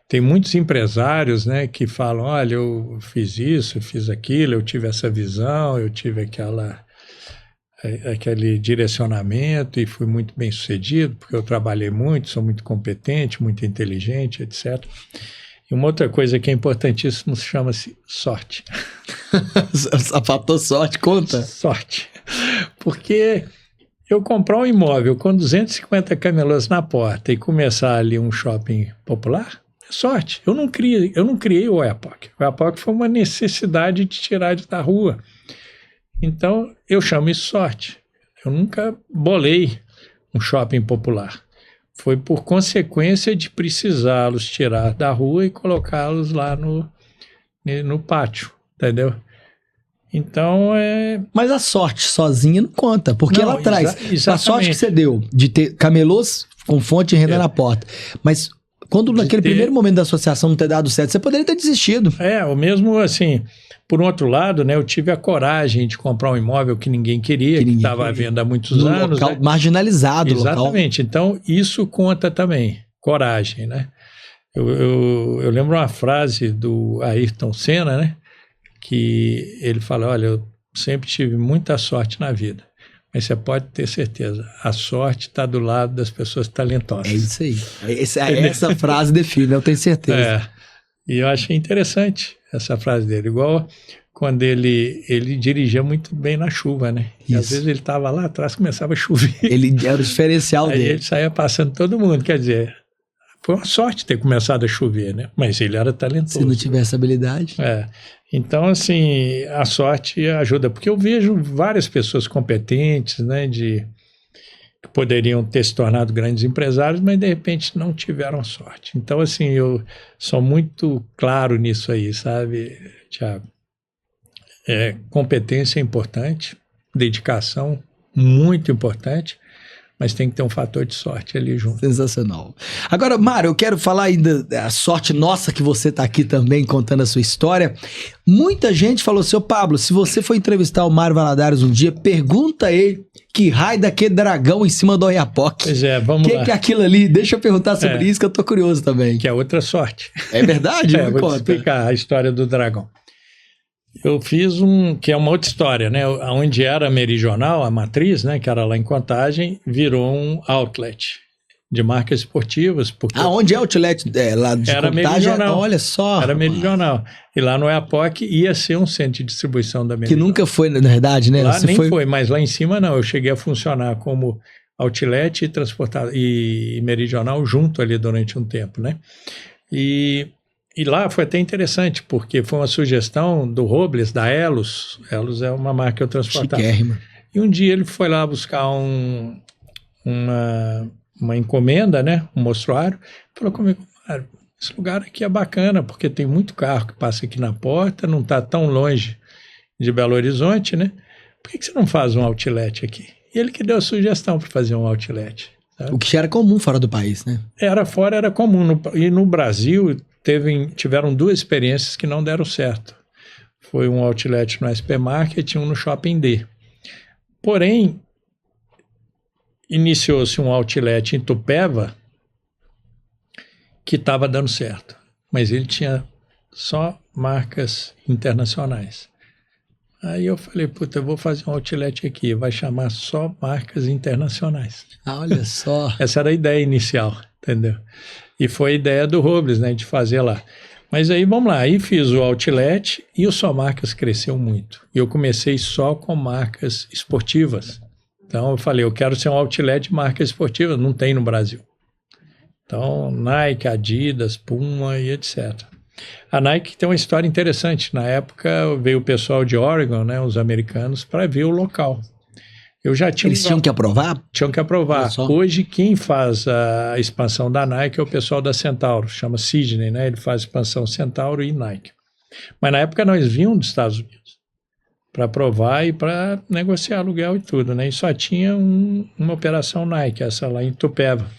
tem muitos empresários, né, que falam, olha, eu fiz isso, eu fiz aquilo, eu tive essa visão, eu tive aquele direcionamento e fui muito bem sucedido, porque eu trabalhei muito, sou muito competente, muito inteligente, etc. E uma outra coisa que é importantíssima chama-se sorte. A fator sorte conta? Sorte. Porque eu comprar um imóvel com 250 camelôs na porta e começar ali um shopping popular, é sorte. Eu não criei o Oiapoque. O Oiapoque foi uma necessidade de tirar da rua. Então, eu chamo isso sorte. Eu nunca bolei um shopping popular. Foi por consequência de precisá-los tirar da rua e colocá-los lá no pátio, entendeu? Então, Mas a sorte sozinha não conta, porque Não, ela traz. exatamente. A sorte que você deu de ter camelôs com fonte de renda na porta. Mas quando naquele primeiro momento da associação não ter dado certo, você poderia ter desistido. o mesmo assim, por um outro lado, né, eu tive a coragem de comprar um imóvel que ninguém queria, que estava à venda há muitos anos. Local marginalizado. Exatamente. Então, isso conta também, coragem, né? Eu lembro uma frase do Ayrton Senna, né? Que ele fala, olha, eu sempre tive muita sorte na vida, mas você pode ter certeza, a sorte está do lado das pessoas talentosas. É isso aí. Essa frase define, eu tenho certeza. E eu achei interessante essa frase dele, igual quando ele dirigia muito bem na chuva, né? E às vezes ele estava lá atrás, começava a chover. Ele era o diferencial Aí dele. ele saía passando todo mundo, quer dizer, foi uma sorte ter começado a chover, né? Mas ele era talentoso. Se não tivesse habilidade. Então, assim, a sorte ajuda, porque eu vejo várias pessoas competentes, né, que poderiam ter se tornado grandes empresários, mas de repente não tiveram sorte. Então, assim, eu sou muito claro nisso aí, sabe, Thiago? Competência é importante, dedicação muito importante, mas tem que ter um fator de sorte ali junto. Sensacional. Agora, Mário, eu quero falar ainda da sorte nossa que você está aqui também contando a sua história. Muita gente falou assim, ô Pablo, se você for entrevistar o Mário Valadares um dia, pergunta a ele que raio daquele dragão em cima do Oiapoque. Pois vamos lá. Que é aquilo ali? Deixa eu perguntar sobre isso que eu tô curioso também. Que é outra sorte. É verdade? Vou te explicar a história do dragão. Eu fiz que é uma outra história, né? Onde era a Meridional, a matriz, né? Que era lá em Contagem, virou um outlet de marcas esportivas. Onde é o outlet lá de era Contagem? Meridional. Olha só. Era Meridional. E lá no Oiapoque ia ser um centro de distribuição da Meridional. Que nunca foi, na verdade, né? Lá nem foi, mas lá em cima não. Eu cheguei a funcionar como outlet e Meridional junto ali durante um tempo, né? E lá foi até interessante, porque foi uma sugestão do Robles, da Elos. Elos é uma marca que eu transportava. Chiquérrima. E um dia ele foi lá buscar uma encomenda, né? Um mostruário. Falou comigo, Mário, esse lugar aqui é bacana, porque tem muito carro que passa aqui na porta, não está tão longe de Belo Horizonte, né? Por que você não faz um outlet aqui? E ele que deu a sugestão para fazer um outlet. Sabe? O que já era comum fora do país, né? Era comum. E no Brasil tiveram duas experiências que não deram certo. Foi um outlet no SP Market e um no Shopping D. Porém, iniciou-se um outlet em Itupeva que estava dando certo, mas ele tinha só marcas internacionais. Aí eu falei, eu vou fazer um outlet aqui, vai chamar só marcas internacionais. Olha só. Essa era a ideia inicial, entendeu? E foi a ideia do Robles, né, de fazer lá. Mas aí, vamos lá, aí fiz o outlet e o Só Marcas cresceu muito. E eu comecei só com marcas esportivas. Então eu falei, eu quero ser um outlet de marcas esportivas, não tem no Brasil. Então, Nike, Adidas, Puma e etc. A Nike tem uma história interessante. Na época veio o pessoal de Oregon, né, os americanos, para ver o local. Eles tinham que aprovar? Tinham que aprovar. Hoje, quem faz a expansão da Nike é o pessoal da Centauro, chama Sidney, né? Ele faz expansão Centauro e Nike. Mas na época nós vínhamos dos Estados Unidos para aprovar e para negociar aluguel e tudo, né? E só tinha uma operação Nike, essa lá em Itupeva,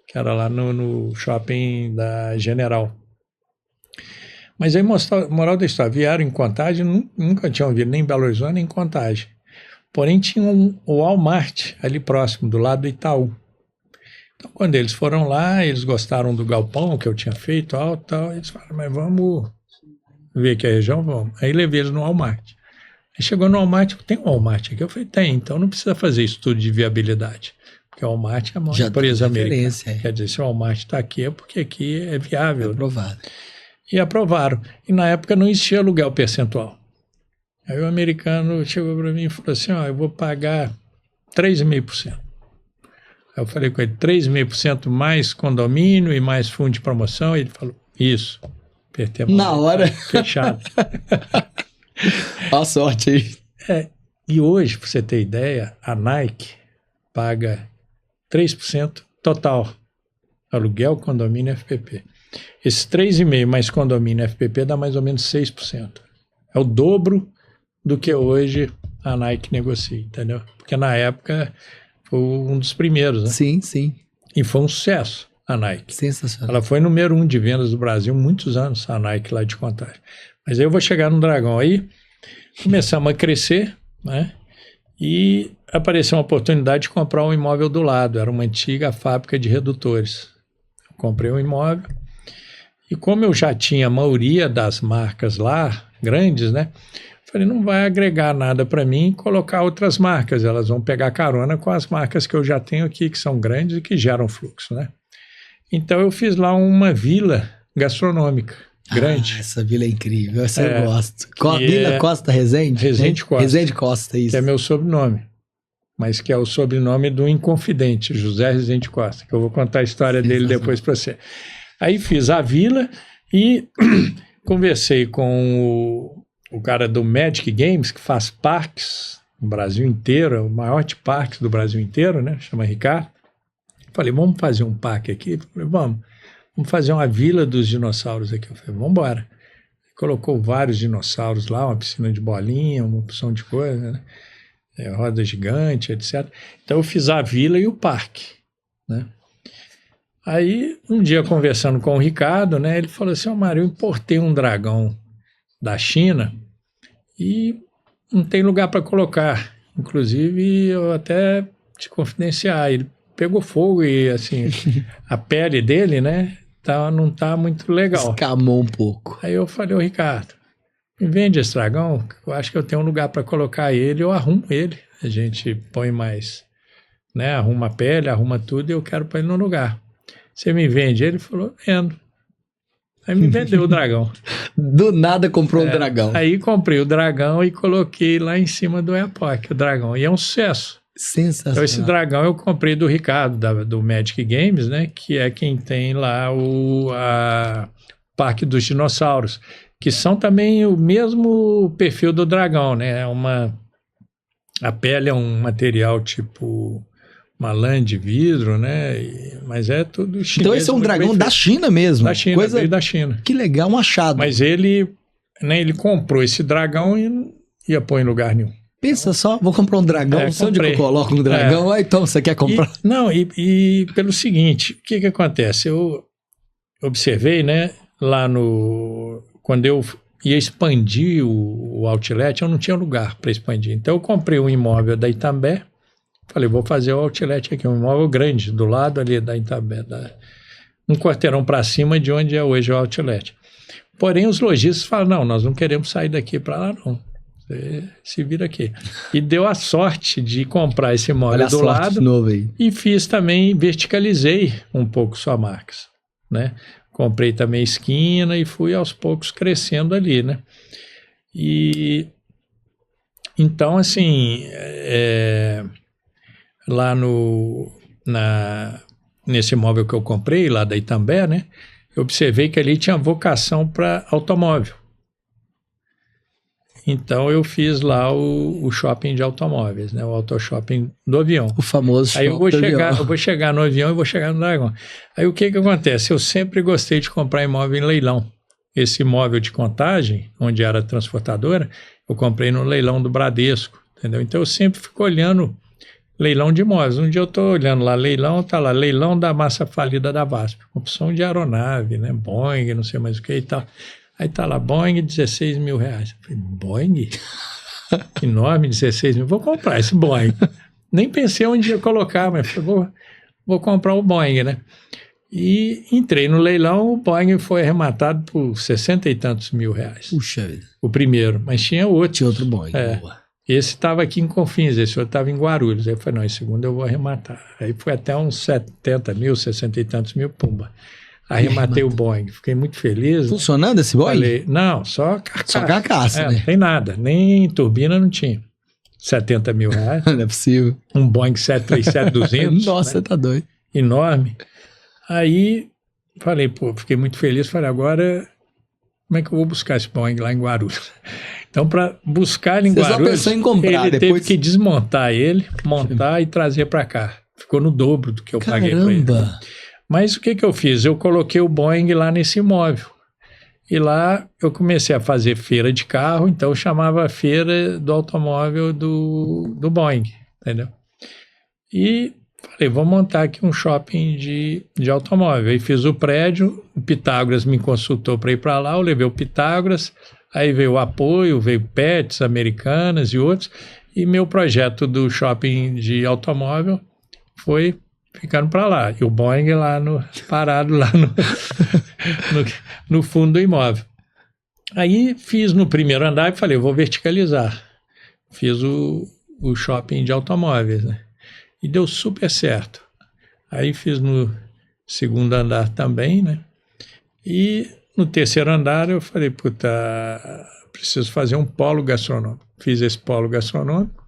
que era lá no shopping da General. Mas aí, moral da história, vieram em Contagem, nunca tinham vindo nem em Belo Horizonte, nem em Contagem. Porém, tinha o Walmart ali próximo, do lado do Itaú. Então, quando eles foram lá, eles gostaram do galpão que eu tinha feito, tal, eles falaram, mas vamos ver aqui a região, vamos. Aí levei eles no Walmart. Aí chegou no Walmart, tem um Walmart aqui? Eu falei, tem, então não precisa fazer estudo de viabilidade. Porque o Walmart é uma empresa americana. Quer dizer, se o Walmart está aqui é porque aqui é viável. É aprovado. E aprovaram. E na época não existia aluguel percentual. Aí o americano chegou para mim e falou assim, ó, eu vou pagar 3,5%. Aí eu falei com ele, 3,5% mais condomínio e mais fundo de promoção? Ele falou, isso. Apertei a mão. Na hora. Fechado. Olha a sorte aí. E hoje, para você ter ideia, a Nike paga 3% total. Aluguel, condomínio e FPP. Esses 3,5% mais condomínio e FPP dá mais ou menos 6%. É o dobro do que hoje a Nike negocia, entendeu? Porque na época foi um dos primeiros, né? Sim, sim. E foi um sucesso a Nike. Sensacional. Ela foi número 1 de vendas do Brasil muitos anos, a Nike lá de Contagem. Mas aí eu vou chegar no Dragão aí, começamos a crescer, né? E apareceu uma oportunidade de comprar um imóvel do lado, era uma antiga fábrica de redutores. Eu comprei um imóvel e como eu já tinha a maioria das marcas lá, grandes, né? Falei, não vai agregar nada para mim colocar outras marcas, elas vão pegar carona com as marcas que eu já tenho aqui, que são grandes e que geram fluxo, né? Então eu fiz lá uma vila gastronômica grande. Essa vila é incrível, essa eu gosto. Vila Costa Resende? Resende Costa. Resende Costa, isso. Que é meu sobrenome, mas que é o sobrenome do Inconfidente, José Resende Costa, que eu vou contar a história dele depois para você. Aí fiz a vila e conversei com o cara do Magic Games, que faz parques no Brasil inteiro, é o maior de parques do Brasil inteiro, né? Chama Ricardo. Falei, vamos fazer um parque aqui? Falei, vamos fazer uma vila dos dinossauros aqui. Eu falei, vamos embora. Colocou vários dinossauros lá, uma piscina de bolinha, uma opção de coisa, né? Roda gigante, etc. Então eu fiz a vila e o parque, né? Aí, um dia conversando com o Ricardo, né, ele falou assim, Mário, eu importei um dragão da China e não tem lugar para colocar. Inclusive, eu até te confidenciar, ele pegou fogo e, assim, a pele dele, né, não tá muito legal. Escamou um pouco. Aí eu falei, ô Ricardo, me vende esse dragão, eu acho que eu tenho um lugar para colocar ele, eu arrumo ele. A gente põe mais, né, arruma a pele, arruma tudo e eu quero pôr ele no lugar. Você me vende? Ele falou, vendo. Aí me vendeu o dragão. Do nada comprou um dragão. Aí comprei o dragão e coloquei lá em cima do Airpark, o dragão. E é um sucesso. Sensacional. Então esse dragão eu comprei do Ricardo, do Magic Games, né? Que é quem tem lá o Parque dos Dinossauros. Que são também o mesmo perfil do dragão, né? A pele é um material tipo uma lã de vidro, né? Mas é tudo chinês. Então esse é um dragão da China mesmo? Da China, veio da China. Que legal, um achado. Mas ele comprou esse dragão e não ia pôr em lugar nenhum. Pensa só, vou comprar um dragão, onde que eu coloco um dragão? Então você quer comprar? E pelo seguinte, o que acontece? Eu observei, né, quando eu ia expandir o outlet, eu não tinha lugar para expandir. Então eu comprei um imóvel da Itambé, falei, vou fazer o outlet aqui, um imóvel grande, do lado ali da Itambé, um quarteirão para cima de onde é hoje o outlet. Porém, os lojistas falam, não, nós não queremos sair daqui para lá, não. Você se vira aqui. E deu a sorte de comprar esse imóvel do lado novo aí. E fiz também, verticalizei um pouco sua marca, né? Comprei também esquina e fui aos poucos crescendo ali, né? E então, assim, lá nesse imóvel que eu comprei, lá da Itambé, né? Eu observei que ali tinha vocação para automóvel. Então eu fiz lá o shopping de automóveis, né? O auto-shopping do avião. O famoso shopping. Aí eu vou chegar no avião e vou chegar no dragão. Aí o que acontece? Eu sempre gostei de comprar imóvel em leilão. Esse imóvel de Contagem, onde era transportadora, eu comprei no leilão do Bradesco, entendeu? Então eu sempre fico olhando leilão de imóveis. Um dia eu estou olhando lá, leilão, tá lá, leilão da massa falida da VASP. Opção de aeronave, né? Boeing, não sei mais o que e tal. Aí tá lá, Boeing, 16 mil reais. Eu falei, Boeing? Enorme, 16 mil. Vou comprar esse Boeing. Nem pensei onde ia colocar, mas falei, vou comprar o Boeing, né? E entrei no leilão, o Boeing foi arrematado por 60 e tantos mil reais. Puxa vida. O primeiro, mas tinha outro. Tinha outro Boeing. Boa. Esse estava aqui em Confins, esse outro estava em Guarulhos. Aí eu falei, não, esse segundo eu vou arrematar. Aí foi até uns 70 mil, 60 e tantos mil, pumba. Arrematei o Boeing, fiquei muito feliz. Funcionando esse Boeing? Falei, não, só carcaça. Só carcaça, né? Não tem nada, nem turbina não tinha. 70 mil reais. Não é possível. Um Boeing 737-200. Nossa, né? tá doido. Enorme. Aí, falei, pô, fiquei muito feliz. Falei, agora, como é que eu vou buscar esse Boeing lá em Guarulhos? Então, para buscar ele em Guarulhos, só pensou em comprar, ele depois... teve que desmontar ele, montar e trazer para cá. Ficou no dobro do que eu paguei para ele. Mas o que eu fiz? Eu coloquei o Boeing lá nesse imóvel. E lá eu comecei a fazer feira de carro, então eu chamava a feira do automóvel do Boeing, entendeu? E falei, vou montar aqui um shopping de automóvel. Aí fiz o prédio, o Pitágoras me consultou para ir para lá, eu levei o Pitágoras, aí veio o Apoio, veio Pets, Americanas e outros, e meu projeto do shopping de automóvel foi ficando para lá. E o Boeing lá parado lá no fundo do imóvel. Aí fiz no primeiro andar e falei, eu vou verticalizar. Fiz o shopping de automóveis, né? E deu super certo. Aí fiz no segundo andar também, né? E no terceiro andar eu falei, puta, preciso fazer um polo gastronômico. Fiz esse polo gastronômico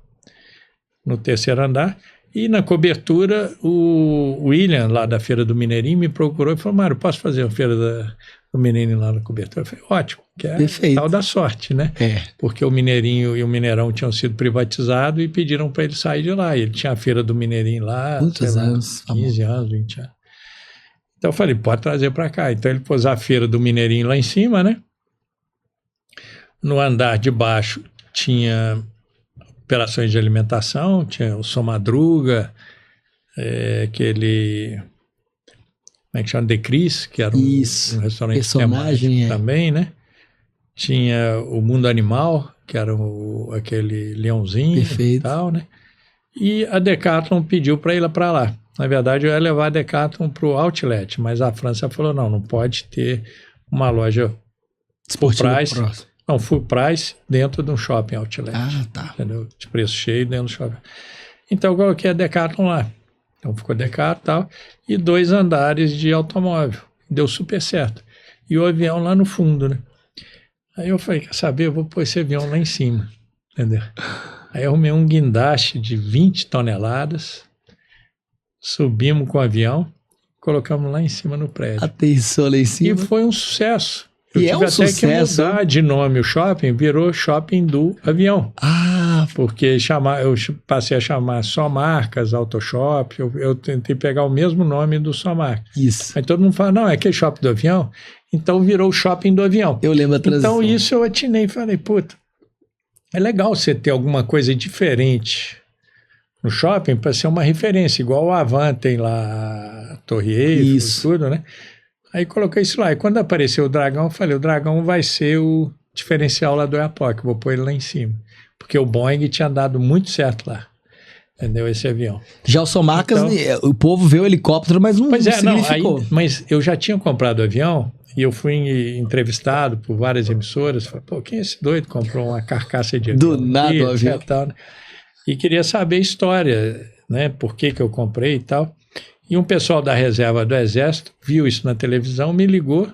no terceiro andar. E na cobertura, o William, lá da Feira do Mineirinho, me procurou e falou, Mário, posso fazer a Feira do Mineirinho lá na cobertura? Eu falei, ótimo, que é tal da sorte, né? Porque o Mineirinho e o Mineirão tinham sido privatizados e pediram para ele sair de lá. E ele tinha a Feira do Mineirinho lá, quantos anos? 15 anos, 20 anos. Então eu falei, pode trazer para cá. Então ele pôs a Feira do Mineirinho lá em cima, né? No andar de baixo tinha operações de alimentação, tinha o São Madruga, aquele, como é que chama, Decris, que era um restaurante temático também, né? Tinha o Mundo Animal, que era aquele leãozinho e tal, né? E a Decathlon pediu para ir para lá. Na verdade, eu ia levar a Decathlon para o Outlet, mas a França falou, não pode ter uma loja full price. Não, full price dentro de um shopping outlet. Ah, tá. Entendeu? De preço cheio dentro do shopping. Então eu coloquei a Decathlon lá. Então ficou Decathlon e tal. E 2 andares de automóvel. Deu super certo. E o avião lá no fundo, né? Aí eu falei, quer saber? Eu vou pôr esse avião lá em cima. Entendeu? Aí eu arrumei um guindaste de 20 toneladas. Subimos com o avião. Colocamos lá em cima no prédio. Aterrissou lá em cima. E foi um sucesso. Eu tive um até sucesso. Que mudar de nome o shopping, virou shopping do avião. Porque eu passei a chamar só marcas, Autoshop, eu tentei pegar o mesmo nome do só marca. Isso. Aí todo mundo fala, não, é aquele shopping do avião? Então virou o shopping do avião. Eu lembro a transição. Então isso eu atinei e falei, puta, é legal você ter alguma coisa diferente no shopping para ser uma referência, igual o Havan tem lá a Torre Eiffel e tudo, né? Aí coloquei isso lá. E quando apareceu o Dragão, eu falei, o Dragão vai ser o diferencial lá do Oiapoque, vou pôr ele lá em cima. Porque o Boeing tinha dado muito certo lá, entendeu? Esse avião. Já o São Marcas, então, o povo vê o helicóptero, mas não significou. Mas eu já tinha comprado o avião e eu fui entrevistado por várias emissoras. Falei, pô, quem é esse doido? Comprou uma carcaça de avião. Do nada o avião. Tal, né? E queria saber a história, né? Por que eu comprei e tal. E um pessoal da reserva do Exército viu isso na televisão, me ligou,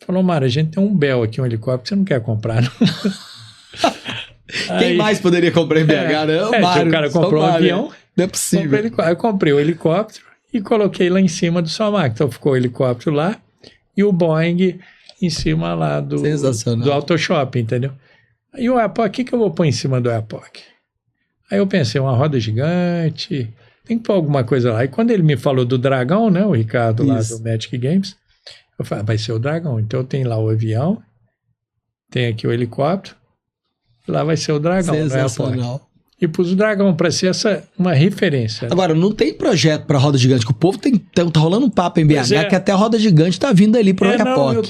falou, Mário, a gente tem um Bell aqui, um helicóptero, você não quer comprar, não? Quem mais poderia comprar em BH, né? Mário, o cara comprou um avião. Não é possível. Eu comprei o helicóptero e coloquei lá em cima do Somac. Então ficou o helicóptero lá e o Boeing em cima lá do Autoshop, entendeu? E o Oiapoque, o que eu vou pôr em cima do Oiapoque? Aí eu pensei, uma roda gigante... Tem que pôr alguma coisa lá. E quando ele me falou do Dragão, né, o Ricardo lá do Magic Games, eu falei, vai ser o Dragão. Então tem lá o avião, tem aqui o helicóptero, lá vai ser o Dragão. Sensacional. E pus o Dragão para ser uma referência. Agora, não tem projeto para roda gigante, que o povo tá rolando um papo em BH, que até a roda gigante tá vindo ali pro Oiapoque. Não, eu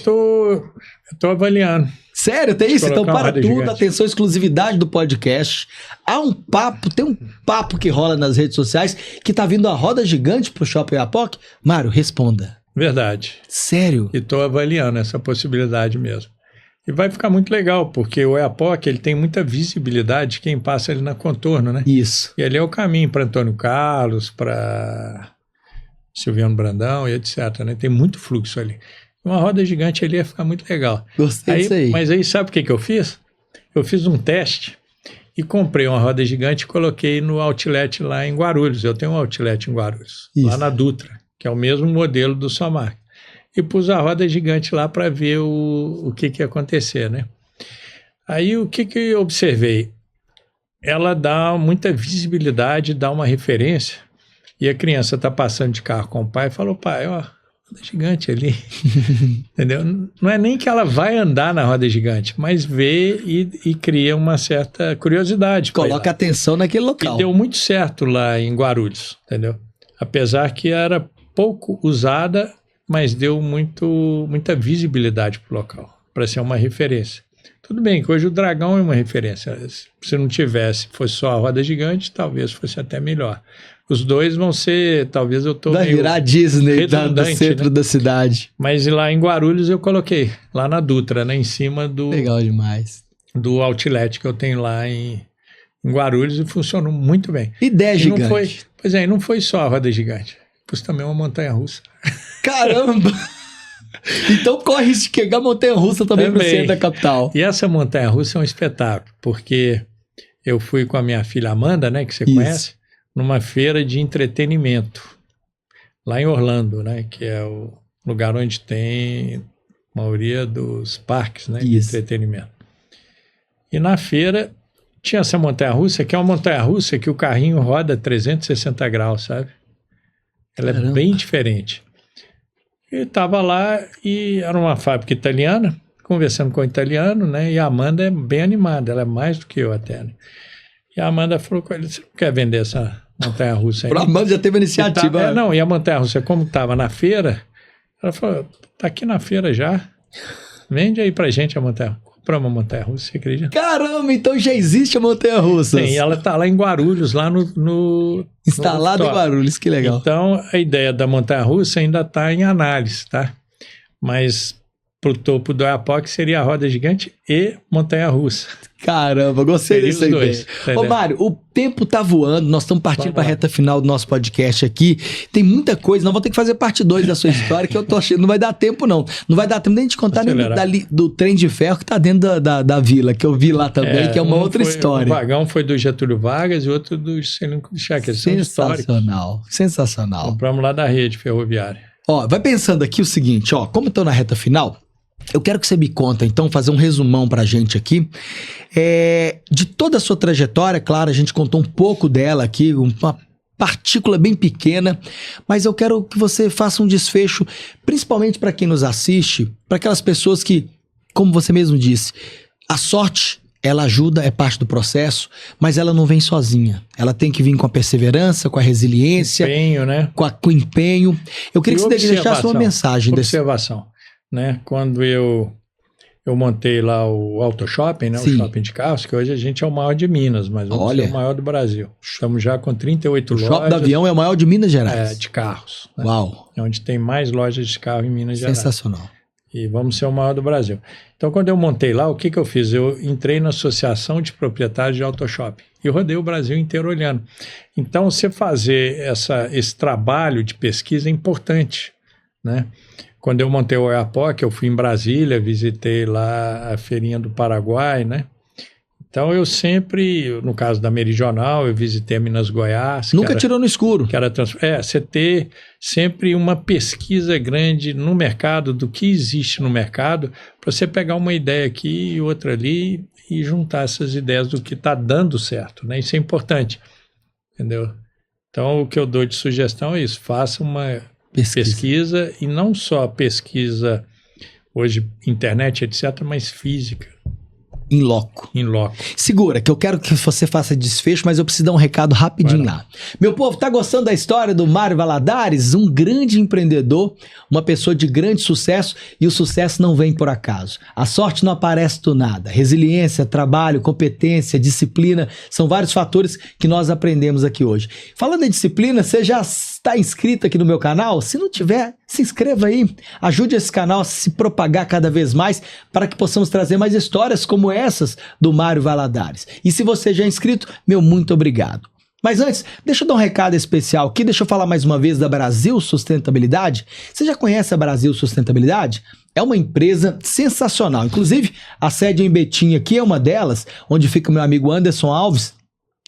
tô avaliando. Sério, tem isso? Então, para tudo, gigante. Atenção, exclusividade do podcast. Tem um papo que rola nas redes sociais que tá vindo a roda gigante pro Shopping Oiapoque. Mário, responda. Verdade. Sério? E tô avaliando essa possibilidade mesmo. E vai ficar muito legal, porque o Oiapoque, ele tem muita visibilidade, quem passa ali na contorno, né? Isso. E ali é o caminho para Antônio Carlos, para Silviano Brandão e etc, né? Tem muito fluxo ali. Uma roda gigante ali ia ficar muito legal. Gostei disso aí. Mas aí sabe o que eu fiz? Eu fiz um teste e comprei uma roda gigante e coloquei no outlet lá em Guarulhos. Eu tenho um outlet em Guarulhos, lá na Dutra, que é o mesmo modelo do sua marca. E pus a roda gigante lá para ver o que ia acontecer, né? Aí o que eu observei? Ela dá muita visibilidade, dá uma referência, e a criança está passando de carro com o pai e falou, pai, ó, roda gigante ali, entendeu? Não é nem que ela vai andar na roda gigante, mas vê e cria uma certa curiosidade. Coloca atenção naquele local. E deu muito certo lá em Guarulhos, entendeu? Apesar que era pouco usada, mas deu muita visibilidade para o local, para ser uma referência. Tudo bem que hoje o Dragão é uma referência. Se não tivesse, fosse só a roda gigante, talvez fosse até melhor. Os dois vão ser, talvez eu estou vai virar Disney do centro, né, da cidade. Mas lá em Guarulhos eu coloquei, lá na Dutra, né, em cima legal demais, do outlet que eu tenho lá em Guarulhos, e funcionou muito bem. Ideia gigante. Não foi só a roda gigante, pus também uma montanha-russa. Caramba! Então corre risco de pegar montanha-russa também no centro da capital. E essa montanha-russa é um espetáculo, porque eu fui com a minha filha Amanda, né, que você conhece, numa feira de entretenimento, lá em Orlando, né, que é o lugar onde tem a maioria dos parques, né, de entretenimento. E na feira tinha essa montanha-russa, que é uma montanha-russa que o carrinho roda 360 graus, sabe? Ela é bem diferente. E estava lá, e era uma fábrica italiana, conversando com o italiano, né? E a Amanda é bem animada, ela é mais do que eu até, né? E a Amanda falou com ele, você não quer vender essa montanha-russa aí? A Amanda já teve iniciativa. E a montanha-russa, como estava na feira, ela falou, tá aqui na feira já, vende aí pra gente a montanha-russa. Para uma montanha-russa, você acredita? Caramba, então já existe a montanha-russa. Sim, ela está lá em Guarulhos, lá no instalada em Guarulhos, que legal. Então, a ideia da montanha-russa ainda está em análise, tá? Mas para o topo do Oiapoque seria a roda gigante e montanha-russa. Caramba, gostei dessa ideia. Ô Mário, o tempo tá voando, nós estamos partindo para a reta final do nosso podcast aqui. Tem muita coisa, nós vamos ter que fazer parte 2 da sua história, que eu tô achando, não vai dar tempo não. Não vai dar tempo nem de contar nem do trem de ferro que tá dentro da vila, que eu vi lá também, que é uma outra história. O vagão foi do Getúlio Vargas e outro do Juscelino Kubitschek. Sensacional, sensacional. Compramos lá da rede ferroviária. Ó, vai pensando aqui o seguinte, ó, como eu tô na reta final, eu quero que você me conta, então, fazer um resumão pra gente aqui, de toda a sua trajetória. Claro, a gente contou um pouco dela aqui, uma partícula bem pequena, mas eu quero que você faça um desfecho, principalmente para quem nos assiste, para aquelas pessoas que, como você mesmo disse, a sorte, ela ajuda, é parte do processo, mas ela não vem sozinha. Ela tem que vir com a perseverança, com a resiliência, empenho, né? com o empenho. Eu queria que você deixasse uma mensagem. Observação. Né? Quando eu montei lá o Auto Shopping, né? O shopping de carros, que hoje a gente é o maior de Minas, mas vamos ser o maior do Brasil. Estamos já com 38 lojas. O Shopping do Avião é o maior de Minas Gerais? De carros. Né? Uau! É onde tem mais lojas de carro em Minas Gerais. Sensacional. E vamos ser o maior do Brasil. Então, quando eu montei lá, o que eu fiz? Eu entrei na Associação de Proprietários de Auto Shopping e rodei o Brasil inteiro olhando. Então, você fazer esse trabalho de pesquisa é importante, né? Quando eu montei o Oiapoque, eu fui em Brasília, visitei lá a feirinha do Paraguai, né? Então eu sempre, no caso da Meridional, eu visitei a Minas Goiás. Nunca tirou no escuro. Você ter sempre uma pesquisa grande no mercado, do que existe no mercado, para você pegar uma ideia aqui e outra ali e juntar essas ideias do que está dando certo, né? Isso é importante, entendeu? Então o que eu dou de sugestão é isso, faça uma pesquisa, e não só pesquisa, hoje, internet, etc., mas física. In loco. In loco. Segura, que eu quero que você faça desfecho, mas eu preciso dar um recado rapidinho lá. Meu povo, tá gostando da história do Mário Valadares? Um grande empreendedor, uma pessoa de grande sucesso, e o sucesso não vem por acaso. A sorte não aparece do nada. Resiliência, trabalho, competência, disciplina, são vários fatores que nós aprendemos aqui hoje. Falando em disciplina, você já está inscrito aqui no meu canal? Se não tiver, se inscreva aí. Ajude esse canal a se propagar cada vez mais para que possamos trazer mais histórias como essas do Mário Valadares. E se você já é inscrito, meu muito obrigado. Mas antes, deixa eu dar um recado especial aqui, deixa eu falar mais uma vez da Brasil Sustentabilidade. Você já conhece a Brasil Sustentabilidade? É uma empresa sensacional. Inclusive, a sede em Betim aqui é uma delas, onde fica meu amigo Anderson Alves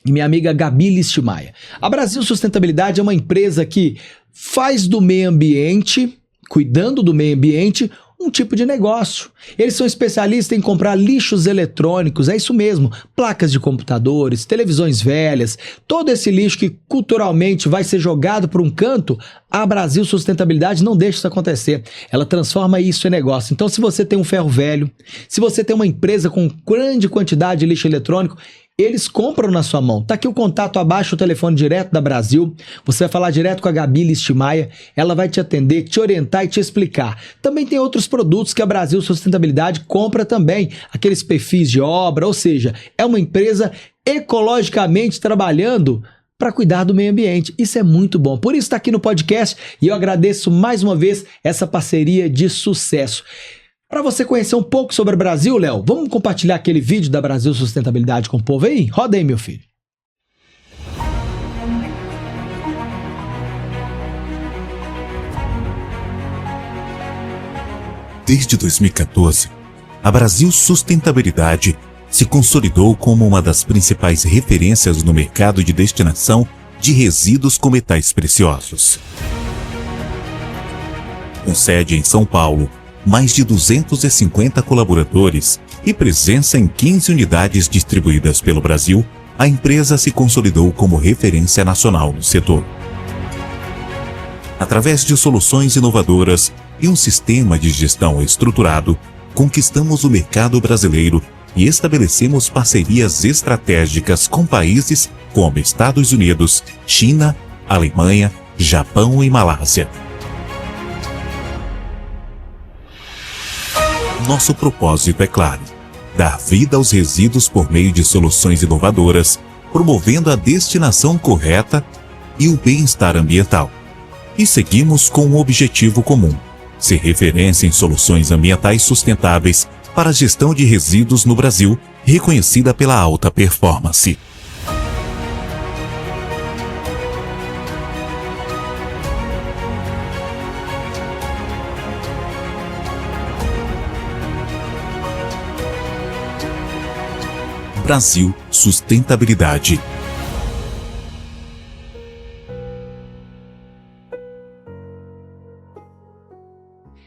e minha amiga Gabi Listmaia. A Brasil Sustentabilidade é uma empresa que faz do meio ambiente, cuidando do meio ambiente, um tipo de negócio. Eles são especialistas em comprar lixos eletrônicos, é isso mesmo, placas de computadores, televisões velhas, todo esse lixo que culturalmente vai ser jogado por um canto, a Brasil Sustentabilidade não deixa isso acontecer. Ela transforma isso em negócio. Então, se você tem um ferro velho, se você tem uma empresa com grande quantidade de lixo eletrônico, eles compram na sua mão. Tá aqui o contato abaixo, o telefone direto da Brasil. Você vai falar direto com a Gabi Listmaia. Ela vai te atender, te orientar e te explicar. Também tem outros produtos que a Brasil Sustentabilidade compra também. Aqueles perfis de obra, ou seja, é uma empresa ecologicamente trabalhando para cuidar do meio ambiente. Isso é muito bom. Por isso está aqui no podcast e eu agradeço mais uma vez essa parceria de sucesso. Para você conhecer um pouco sobre o Brasil, Léo, vamos compartilhar aquele vídeo da Brasil Sustentabilidade com o povo aí? Roda aí, meu filho. Desde 2014, a Brasil Sustentabilidade se consolidou como uma das principais referências no mercado de destinação de resíduos com metais preciosos. Com sede em São Paulo, mais de 250 colaboradores e presença em 15 unidades distribuídas pelo Brasil, a empresa se consolidou como referência nacional no setor. Através de soluções inovadoras e um sistema de gestão estruturado, conquistamos o mercado brasileiro e estabelecemos parcerias estratégicas com países como Estados Unidos, China, Alemanha, Japão e Malásia. Nosso propósito é claro: dar vida aos resíduos por meio de soluções inovadoras, promovendo a destinação correta e o bem-estar ambiental. E seguimos com um objetivo comum: ser referência em soluções ambientais sustentáveis para a gestão de resíduos no Brasil, reconhecida pela alta performance. Brasil Sustentabilidade.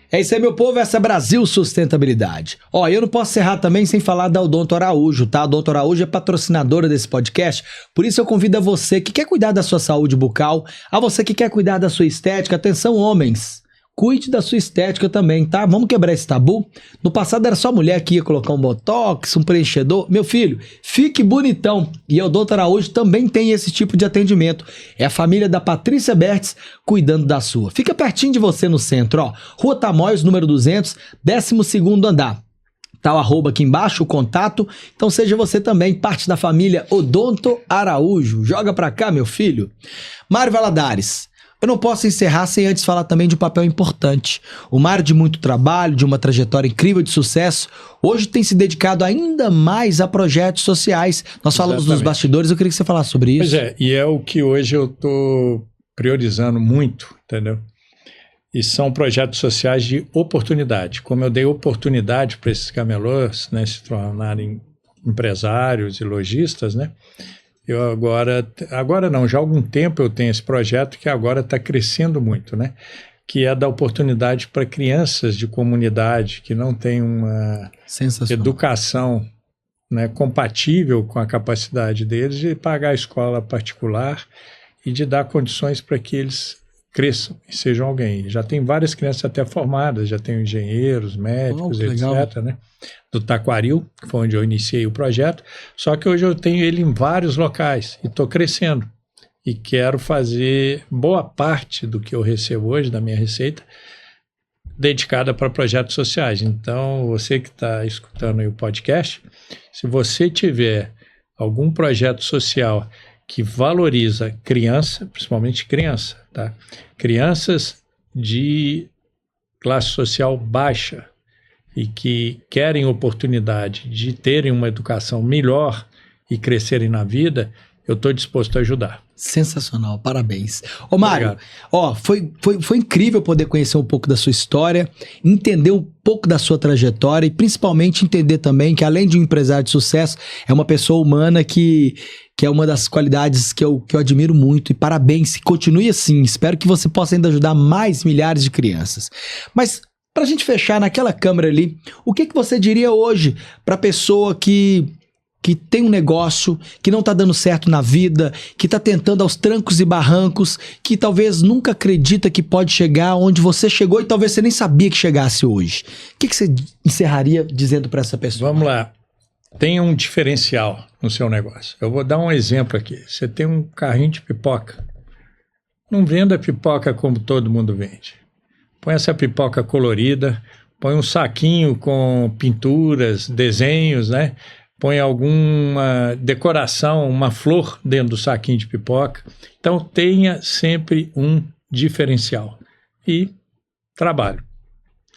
É isso aí, meu povo, essa é Brasil Sustentabilidade. Ó, eu não posso encerrar também sem falar da Odonto Araújo, tá? A Odonto Araújo é patrocinadora desse podcast, por isso eu convido a você que quer cuidar da sua saúde bucal, a você que quer cuidar da sua estética, atenção homens, cuide da sua estética também, tá? Vamos quebrar esse tabu? No passado era só mulher que ia colocar um botox, um preenchedor. Meu filho, fique bonitão. E a Odonto Araújo também tem esse tipo de atendimento. É a família da Patrícia Bertz cuidando da sua. Fica pertinho de você no centro, ó. Rua Tamoios, número 200, 12º andar. Tá o arroba aqui embaixo, o contato. Então seja você também parte da família Odonto Araújo. Joga pra cá, meu filho. Mário Valadares. Eu não posso encerrar sem antes falar também de um papel importante. O Mário, de muito trabalho, de uma trajetória incrível de sucesso, hoje tem se dedicado ainda mais a projetos sociais. Nós falamos nos bastidores, eu queria que você falasse sobre isso. Pois é, e é o que hoje eu estou priorizando muito, entendeu? E são projetos sociais de oportunidade. Como eu dei oportunidade para esses camelôs, né, se tornarem empresários e lojistas, né? Eu agora não, já há algum tempo eu tenho esse projeto que agora está crescendo muito, né? Que é dar oportunidade para crianças de comunidade que não têm uma educação, né, compatível com a capacidade deles de pagar a escola particular e de dar condições para que eles cresçam e sejam alguém. Já tem várias crianças até formadas, já tem engenheiros, médicos, etc., né? Do Taquaril, que foi onde eu iniciei o projeto, só que hoje eu tenho ele em vários locais e estou crescendo e quero fazer boa parte do que eu recebo hoje, da minha receita, dedicada para projetos sociais. Então, você que está escutando aí o podcast, se você tiver algum projeto social que valoriza criança, principalmente criança, tá? Crianças de classe social baixa e que querem oportunidade de terem uma educação melhor e crescerem na vida, eu estou disposto a ajudar. Sensacional, parabéns. Ô Mário, Obrigado. ó, foi incrível poder conhecer um pouco da sua história, entender um pouco da sua trajetória e principalmente entender também que além de um empresário de sucesso, é uma pessoa humana que é uma das qualidades que eu admiro muito. E parabéns, continue assim, espero que você possa ainda ajudar mais milhares de crianças. Mas pra gente fechar naquela câmera ali, o que você diria hoje pra pessoa que tem um negócio, que não tá dando certo na vida, que tá tentando aos trancos e barrancos, que talvez nunca acredita que pode chegar onde você chegou e talvez você nem sabia que chegasse hoje? O que você encerraria dizendo para essa pessoa? Vamos lá. Tem um diferencial no seu negócio. Eu vou dar um exemplo aqui. Você tem um carrinho de pipoca. Não venda pipoca como todo mundo vende. Põe essa pipoca colorida, põe um saquinho com pinturas, desenhos, né? Põe alguma decoração, uma flor dentro do saquinho de pipoca. Então tenha sempre um diferencial. E trabalho.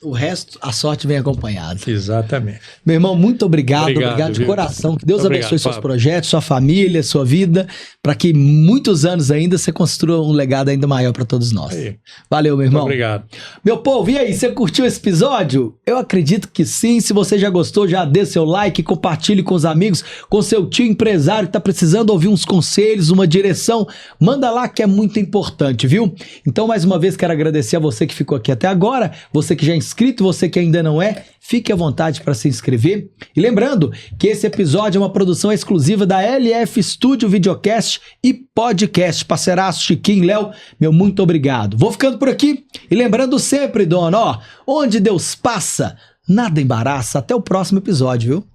O resto, a sorte vem acompanhada. Exatamente. Meu irmão, muito obrigado de viu? coração. Que Deus Obrigado, abençoe seus Pablo. projetos, sua família, sua vida, para que muitos anos ainda você construa um legado ainda maior para todos nós. Aí. Valeu, meu irmão. Obrigado. Meu povo, e aí, você curtiu esse episódio? Eu acredito que sim. Se você já gostou, já dê seu like, compartilhe com os amigos, com seu tio empresário que tá precisando ouvir uns conselhos, uma direção. Manda lá que é muito importante, viu? Então, mais uma vez, quero agradecer a você que ficou aqui até agora, você que já é inscrito, você que ainda não é, fique à vontade para se inscrever. E lembrando que esse episódio é uma produção exclusiva da LF Studio Videocast e Podcast. Parceiraço Chiquinho, Léo, meu muito obrigado. Vou ficando por aqui e lembrando sempre, dono, ó, onde Deus passa, nada embaraça. Até o próximo episódio, viu?